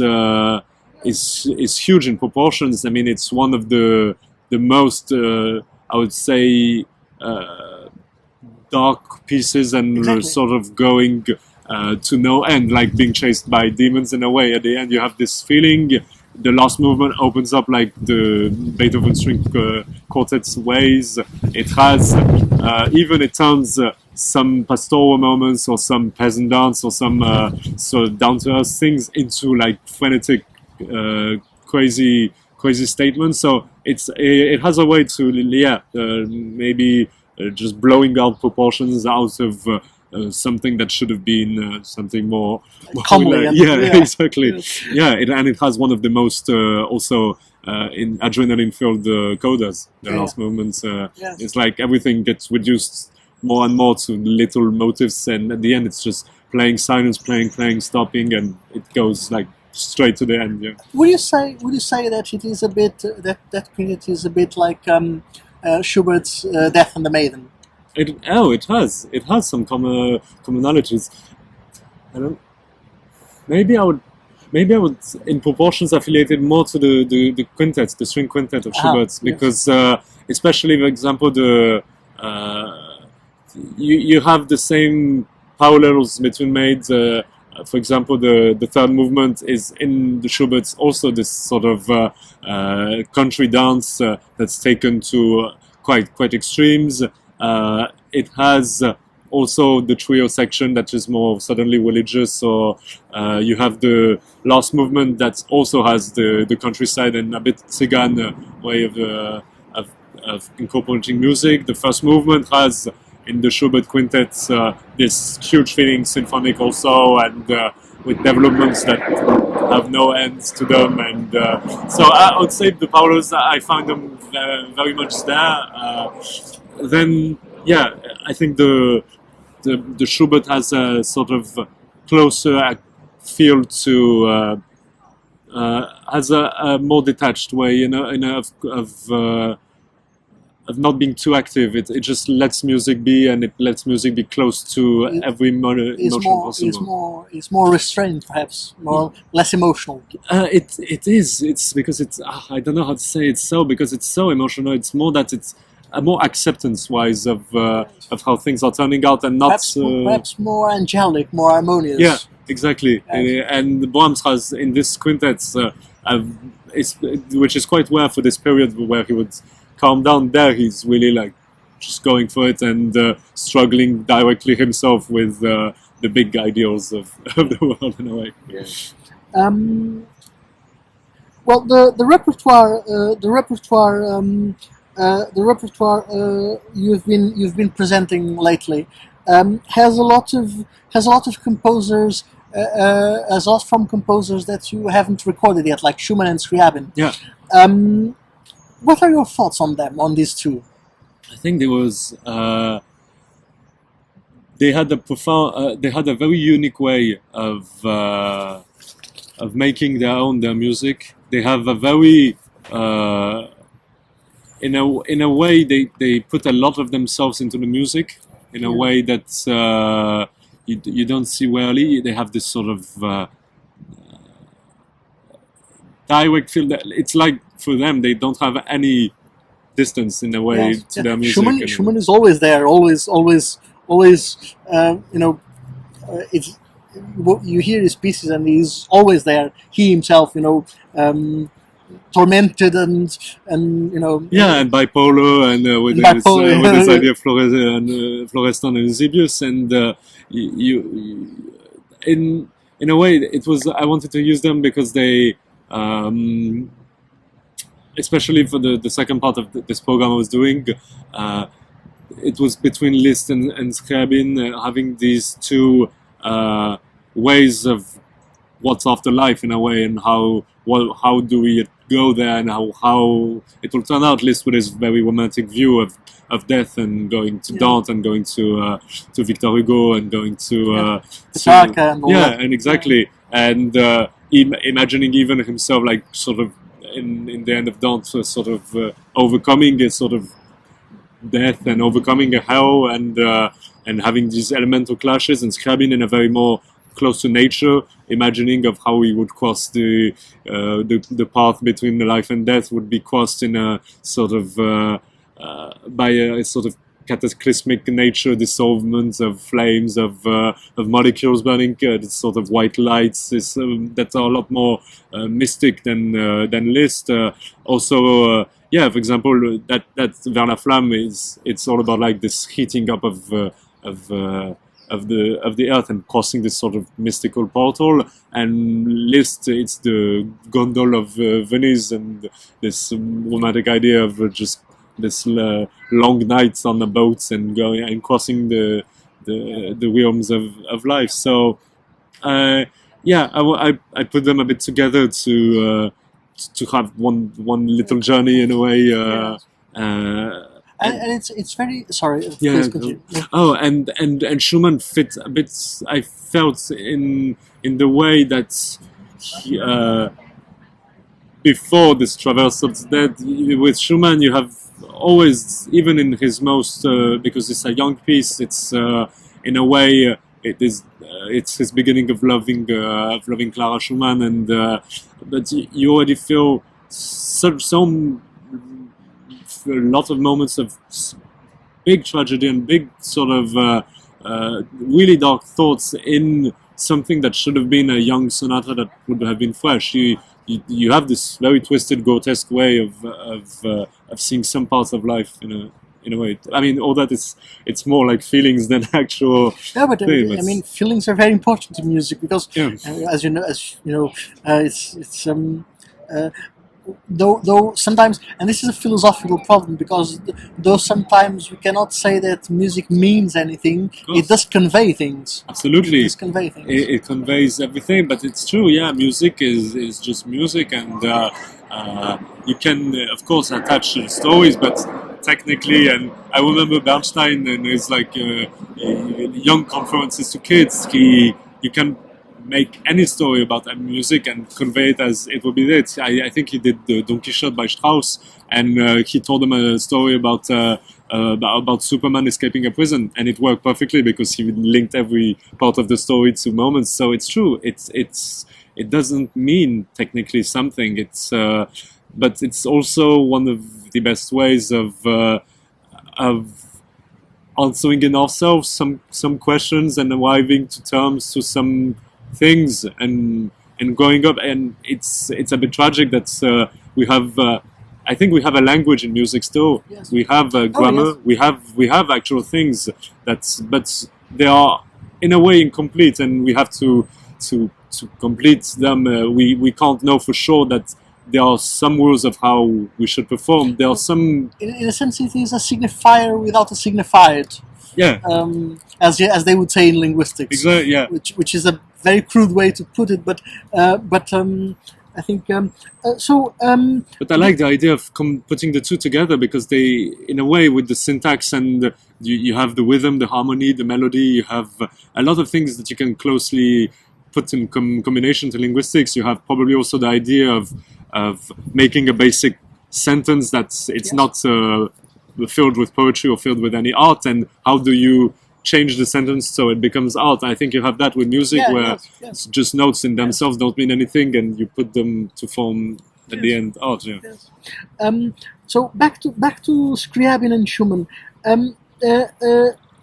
huge in proportions. I mean, it's one of the most I would say dark pieces, and exactly. Sort of going to no end, like being chased by demons in a way. At the end, you have this feeling. The last movement opens up like the Beethoven string quartet's ways. It has even it turns some pastoral moments or some peasant dance or some sort of down to earth things into like frenetic, crazy statements. So it has a way to maybe just blowing out proportions out of. Something that should have been something more comely. Exactly. Yes. Yeah, and it has one of the most also in adrenaline-filled codas. The last moments, Yes. It's like everything gets reduced more and more to little motifs, and at the end, it's just playing silence, playing, stopping, and it goes like straight to the end. Yeah. Would you say that it is a bit that quintet is a bit like Schubert's Death and the Maiden? It has some commonalities. I don't. Maybe I would in proportions affiliate it more to the quintet, the string quintet of Schubert's, because especially for example you have the same parallels between made. For example, the third movement is in the Schubert's also this sort of country dance that's taken to quite extremes. It has also the trio section that is more suddenly religious, or you have the last movement that also has the countryside and a bit Tsigan way of incorporating music. The first movement has, in the Schubert quintets, this huge feeling symphonic also, and with developments that have no ends to them. And so I would say the Paulos, I find them very much there. Then, yeah, I think the Schubert has a sort of closer feel to, has a more detached way, of not being too active. It just lets music be, and it lets music be close to every emotion possible. It's more restrained, perhaps, less emotional. It is. It's because it's. I don't know how to say it. So because it's so emotional, it's more that it's more acceptance-wise of how things are turning out, and not perhaps more angelic, more harmonious. Yeah, exactly. And Brahms has in this quintet, which is quite rare for this period where he would calm down. There he's really like just going for it and struggling directly himself with the big ideals of the world in a way. Yeah. Well, the repertoire you've been presenting lately has a lot of composers, has a lot from composers that you haven't recorded yet, like Schumann and Scriabin. Yeah. What are your thoughts on them, on these two? I think there was they had a very unique way of making their music. They have a very in a way they put a lot of themselves into the music in a way that you don't see rarely. They have this sort of direct feel that it's like, for them, they don't have any distance in a way to their music. Schumann is always there, always. It's you hear his pieces, and he's always there. He himself, tormented and and bipolar, and with his idea of Florestan and Eusebius, and in a way, it was. I wanted to use them because they. Especially for the second part of this program I was doing, it was between Liszt and Scriabin, having these two ways of what's after life in a way, and how do we go there, and how it will turn out. Liszt with his very romantic view of death, and going to Dante, and going to Victor Hugo, and going to and exactly, and imagining even himself like sort of in the end of Dante, sort of overcoming a sort of death and overcoming a hell, and having these elemental clashes, and Scriabin in a very more close to nature, imagining of how he would cross the path between life and death would be crossed in a sort of by a sort of cataclysmic nature, dissolvement of flames, of molecules burning, this sort of white lights that are a lot more mystic than Liszt. Also, for example, that Vers la Flamme it's all about like this heating up of the earth and crossing this sort of mystical portal. And Liszt, it's the gondole of Venice, and this romantic idea of just this long nights on the boats and going and crossing the realms of life. So I put them a bit together to have one little journey in a way. And it's very sorry. Yeah. Please continue. Yeah. Oh, and Schumann fit a bit. I felt in the way that he, before this traversal to death, with Schumann you have always, even in his most because it's a young piece, it's in a way it's his beginning of loving Clara Schumann, and but you already feel a lot of moments of big tragedy and big sort of really dark thoughts in something that should have been a young sonata that would have been fresh. You have this very twisted, grotesque way of seeing some parts of life in in a way. I mean, all that is, it's more like feelings than actual. Yeah, but thing. I mean, feelings are very important to music because, Yeah. as you know, it's though sometimes, and this is a philosophical problem because though sometimes we cannot say that music means anything, it does convey things. Absolutely, It does convey things. it conveys everything, but it's true. Yeah, music is just music, and you can of course attach stories, but technically, and I remember Bernstein and his like young conferences to kids. You can make any story about music and convey it as it would be it. I think he did Don Quixote by Strauss, and he told them a story about Superman escaping a prison, and it worked perfectly because he linked every part of the story to moments. So it's true. It doesn't mean technically something. But it's also one of the best ways of answering in ourselves some questions and arriving to terms to some things and growing up. And it's a bit tragic that we have I think we have a language in music still. Yes. We have grammar. Yes. We have actual things but they are in a way incomplete, and we have to complete them. We can't know for sure that there are some rules of how we should perform. There are some. In a sense, it is a signifier without a signified. Yeah. As they would say in linguistics. Exactly. Yeah. Which is a very crude way to put it, but I think so. But I like the idea of putting the two together because they, in a way, with the syntax and you have the rhythm, the harmony, the melody. You have a lot of things that you can closely put in combination to linguistics. You have probably also the idea of making a basic sentence that's it's not filled with poetry or filled with any art, and how do you change the sentence so it becomes art. I think you have that with music where it's just notes in themselves don't mean anything, and you put them to form at the end art. Yeah. Yes. So back to Scriabin and Schumann.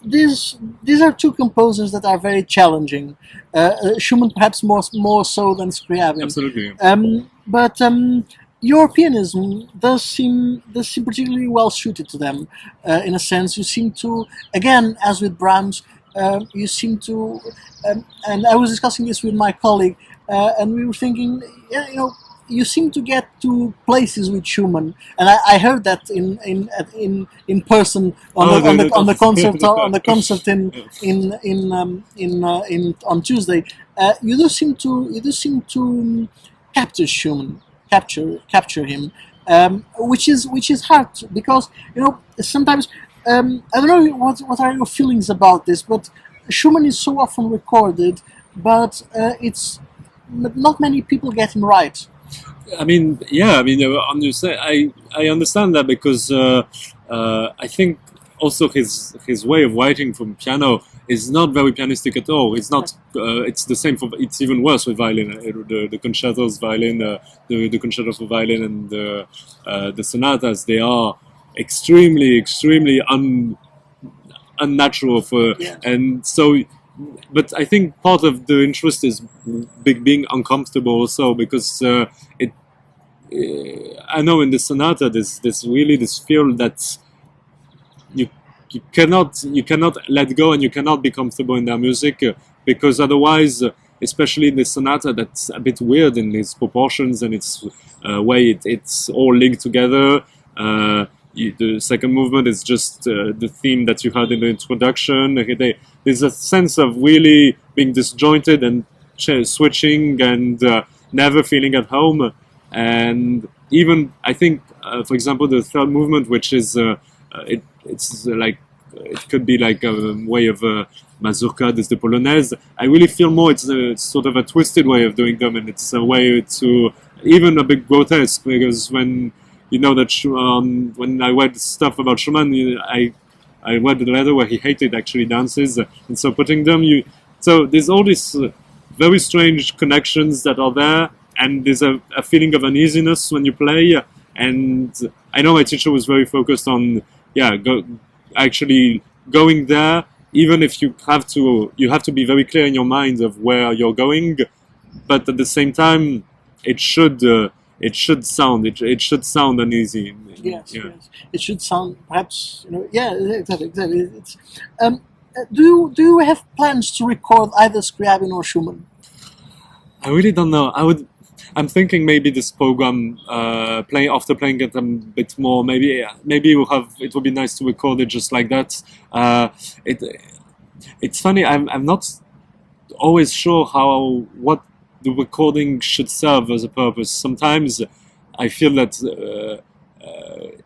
These are two composers that are very challenging. Schumann perhaps more so than Scriabin. Absolutely. Yeah. But Europeanism does seem particularly well suited to them. In a sense, you seem to, again, as with Brahms, you seem to, and I was discussing this with my colleague, and we were thinking, you seem to get to places with Schumann, and I heard that in person on the concert on Tuesday. You do seem to capture Schumann. Capture him, which is hard because sometimes I don't know what are your feelings about this, but Schumann is so often recorded, but it's not many people get him right. I mean, I understand that because I think also his way of writing from piano is not very pianistic at all. It's not. It's the same for. It's even worse with violin. The concertos violin, the concerto for violin, and the sonatas. They are extremely unnatural and so. But I think part of the interest is being uncomfortable also because I know in the sonata there's really this feel that you cannot let go and you cannot be comfortable in their music because otherwise, especially in the sonata, that's a bit weird in its proportions and its way it's all linked together. The second movement is just the theme that you had in the introduction. There's a sense of really being disjointed and switching and never feeling at home. And even I think, for example, the third movement, which is it's like it could be like a way of mazurka, there's the polonaise. I really feel more it's sort of a twisted way of doing them, and it's a way to even a bit grotesque because when you know that when I read stuff about Schumann, I read the letter where he hated actually dances, and so putting them so there's all these very strange connections that are there, and there's a feeling of uneasiness when you play. And I know my teacher was very focused on actually going there, even if you have to be very clear in your mind of where you're going, but at the same time it should it should sound it should sound uneasy. Yes, Yeah. yes. It should sound perhaps, yeah, exactly. It's, do you have plans to record either Scriabin or Schumann? I really don't know. I'm thinking maybe this program, after playing it a bit more, maybe it would be nice to record it just like that. It's funny. I'm not always sure what the recording should serve as a purpose. Sometimes I feel that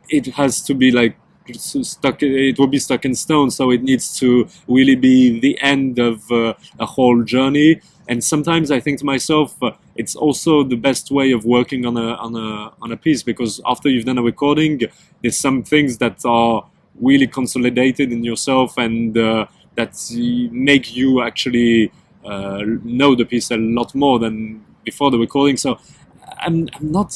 it has to be like stuck. It will be stuck in stone, so it needs to really be the end of a whole journey. And sometimes I think to myself, it's also the best way of working on a piece, because after you've done a recording, there's some things that are really consolidated in yourself and that make you actually know the piece a lot more than before the recording. So I'm not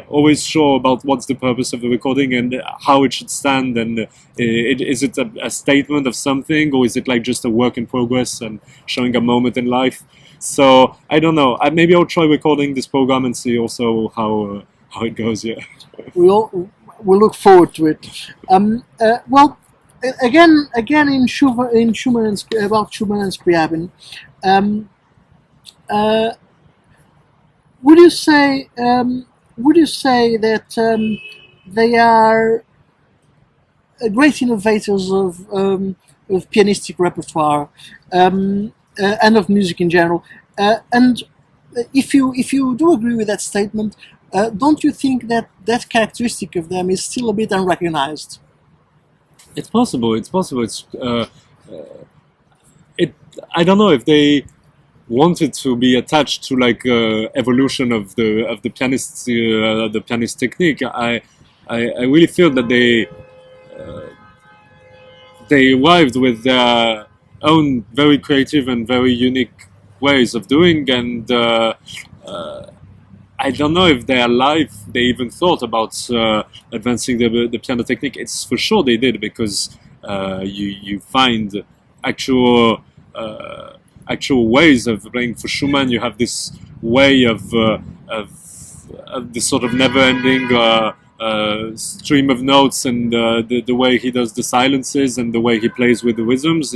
always sure about what's the purpose of the recording and how it should stand, and is it a statement of something, or is it like just a work in progress and showing a moment in life? So I don't know. Maybe I'll try recording this program and see also how it goes. Yeah. We look forward to it. Well, again in Schumann and about Schumann and Scriabin. Would you say that they are great innovators of pianistic repertoire and of music in general? And if you do agree with that statement, don't you think that characteristic of them is still a bit unrecognized? It's possible. It's I don't know if they wanted to be attached to like evolution of the pianist technique. I really feel that they arrived with their own very creative and very unique ways of doing, and I don't know if their life they even thought about advancing the piano technique. It's for sure they did, because you find actual ways of playing. For Schumann, you have this way of this sort of never-ending stream of notes, and the way he does the silences and the way he plays with the rhythms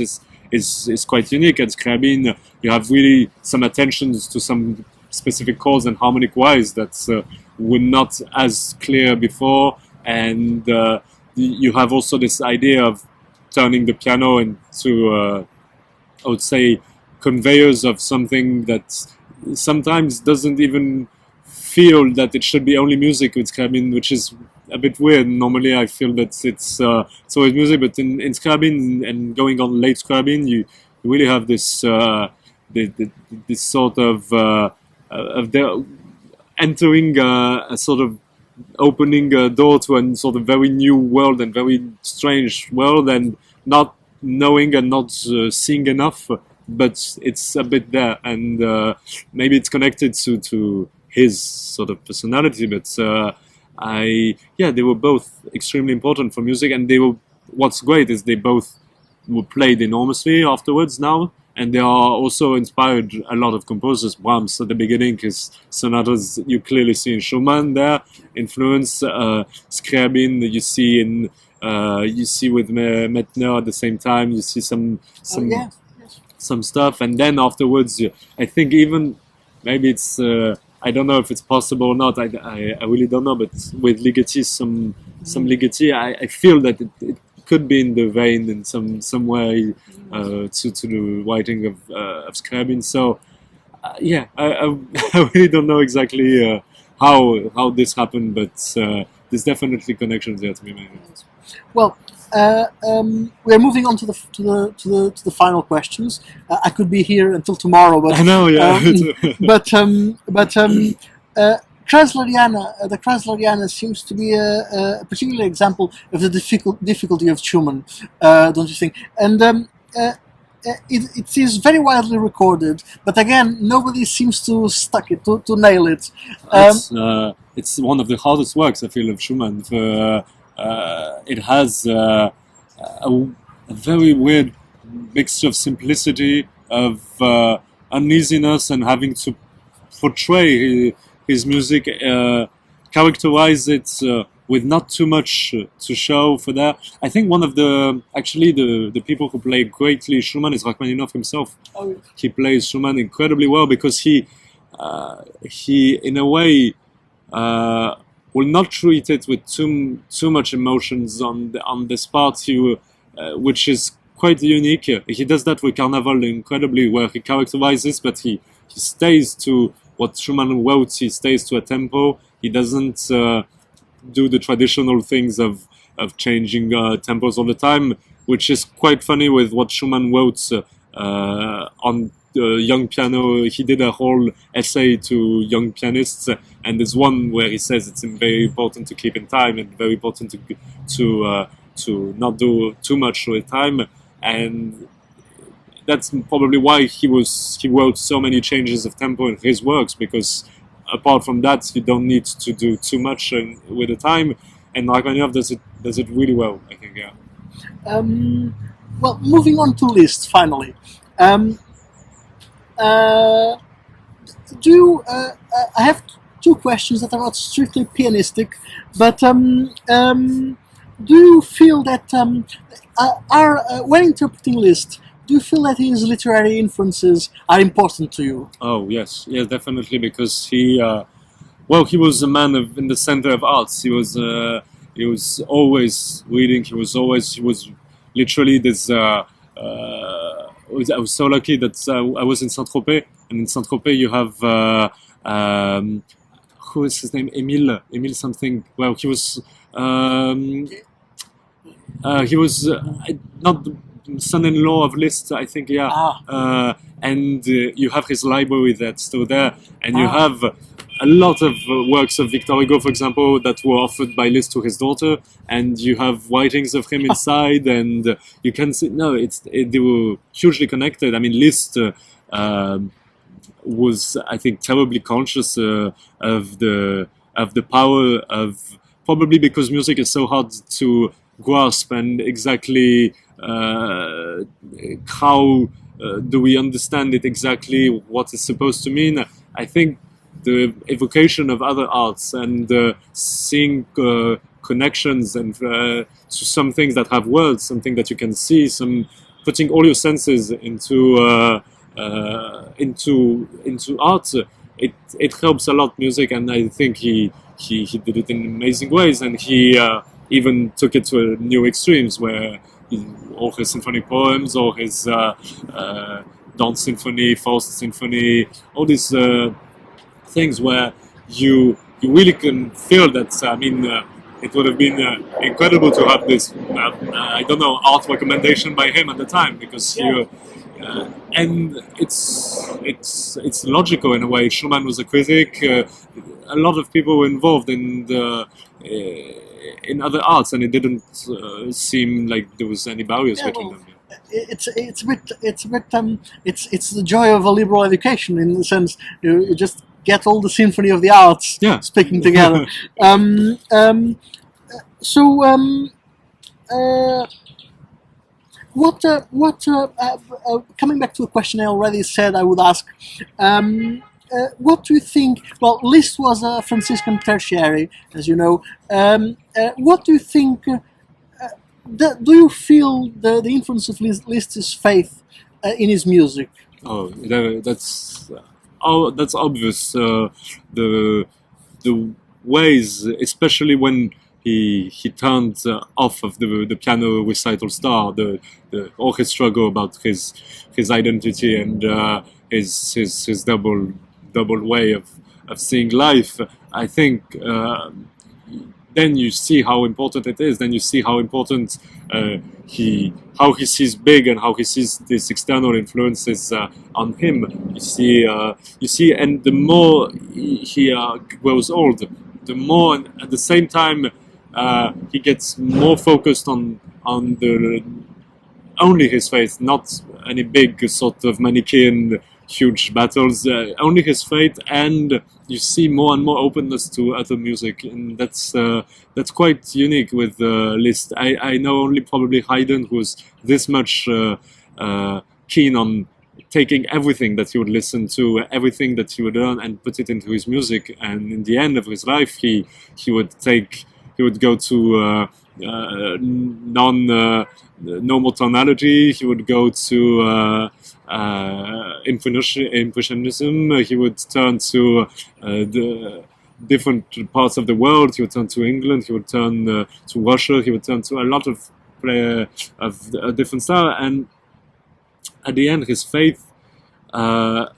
is quite unique. At Scriabin, you have really some attentions to some specific chords and harmonic-wise that were not as clear before, and you have also this idea of turning the piano into I would say conveyors of something that sometimes doesn't even feel that it should be only music with Scriabin, which is a bit weird. Normally I feel that it's always music, but in Scriabin and going on late Scriabin, you really have this this sort of entering a sort of opening a door to a sort of very new world and very strange world, and not knowing and not seeing enough, but it's a bit there, and maybe it's connected to his sort of personality. But they were both extremely important for music, and what's great is they both were played enormously afterwards now, and they are also inspired a lot of composers. Brahms at the beginning, his sonatas you clearly see in Schumann there influence. Scriabin you see in with Mettner at the same time. You see some stuff, and then afterwards I think even maybe it's I don't know if it's possible or not. I really don't know, but with Ligeti, some Ligeti, I feel that it could be in the vein in some way to the writing of Scriabin. So I really don't know exactly how this happened, but there's definitely connections there to be made. Well, we're moving on to the final questions. I could be here until tomorrow, but I know, yeah. The Kreisleriana seems to be a particular example of the difficulty of Schumann, don't you think? And it is very widely recorded, but again, nobody seems to to nail it. It's one of the hardest works, I feel, of Schumann. It has a very weird mixture of simplicity, of uneasiness, and having to portray his music, characterize it with not too much to show for that. I think one of the people who play greatly Schumann is Rachmaninoff himself. Oh, yes. He plays Schumann incredibly well because he in a way will not treat it with too much emotions on this part. Which is quite unique. He does that with Carnaval incredibly, where he characterizes, but he stays to what Schumann wrote. He stays to a tempo. He doesn't do the traditional things of changing tempos all the time, which is quite funny with what Schumann wrote on young piano. He did a whole essay to young pianists, and there's one where he says it's very important to keep in time and very important to not do too much with time, and that's probably why he wrote so many changes of tempo in his works, because apart from that you don't need to do too much with the time, and Rachmaninoff does it really well, I think. Yeah. Well, moving on to Liszt finally. I have two questions that are not strictly pianistic, but do you feel that when interpreting Liszt, do you feel that his literary influences are important to you? Oh yes, definitely, because he was a man in the center of arts. He was always reading. He was literally this. I was so lucky that I was in Saint-Tropez, and in Saint-Tropez you have who is his name? Emile something. Well, he was not the son-in-law of Liszt, I think. Yeah. And you have his library that's still there, and you have a lot of works of Victor Hugo, for example, that were offered by Liszt to his daughter, and you have writings of him inside, and you can see, they were hugely connected. I mean, Liszt was, I think, terribly conscious of the power of, probably because music is so hard to grasp, and exactly how do we understand it exactly, what it's supposed to mean. I think the evocation of other arts and seeing connections and to some things that have words, something that you can see, putting all your senses into art, it helps a lot music, and I think he did it in amazing ways, and he even took it to new extremes where all his symphonic poems, or his Dance Symphony, Faust Symphony, all these things where you really can feel that. I mean, it would have been incredible to have this, I don't know, art recommendation by him at the time, because and it's logical in a way. Schumann was a critic. A lot of people were involved in other arts, and it didn't seem like there was any barriers between them. It's the joy of a liberal education, in the sense you just get all the symphony of the arts speaking together. Coming back to a question I already said I would ask, what do you think? Well, Liszt was a Franciscan tertiary, as you know. What do you think? Do you feel the influence of Liszt's faith in his music? Oh, that's obvious. The ways, especially when he turned off of the piano recital star, the all his struggle about his identity and his double way of seeing life. I think then you see how important it is. Then you see how important he sees big, and how he sees these external influences on him. You see, and the more he grows old, the more, at the same time, he gets more focused on only his faith, not any big sort of Manichaean huge battles, only his faith, and you see more and more openness to other music, and that's quite unique with Liszt. I know only probably Haydn, who's this much keen on taking everything that he would listen to, everything that he would learn, and put it into his music. And in the end of his life, he would go to normal tonality. He would go to impressionism. He would turn to the different parts of the world. He would turn to England. He would turn to Russia. He would turn to a lot of different style. And at the end, his faith, I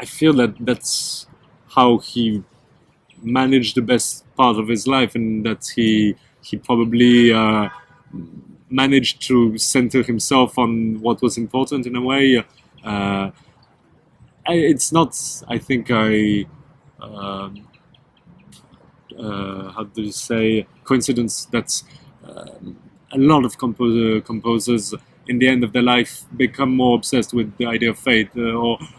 feel that that's how he managed the best part of his life, and that he probably managed to center himself on what was important in a way. It's not, I think, how do you say, coincidence that a lot of composers in the end of their life become more obsessed with the idea of fate,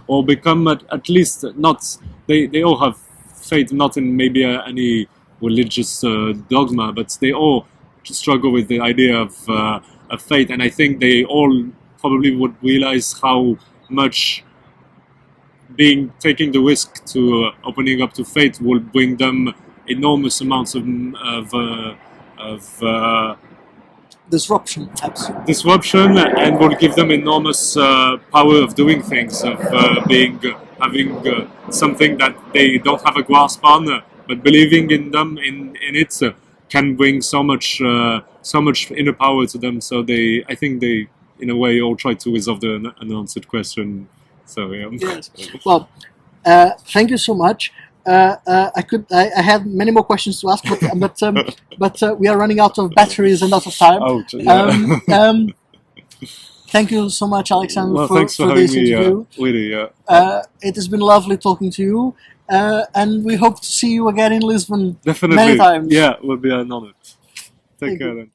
or become at least not, they all have faith not in maybe any religious dogma, but they all struggle with the idea of fate. And I think they all probably would realize how much taking the risk to opening up to fate will bring them enormous amounts of disruption, and will give them enormous power of doing things, of having something that they don't have a grasp on, but believing in them, in it, can bring so much inner power to them. So I think they, in a way, all try to resolve the unanswered question. So yeah. Yes. Well, thank you so much. I had many more questions to ask, but we are running out of batteries and out of time. Oh, yeah. Thank you so much, Alexandre, for this interview. Really, it has been lovely talking to you, and we hope to see you again in Lisbon. Definitely. Many times. Yeah, it would be an honor. Take care then.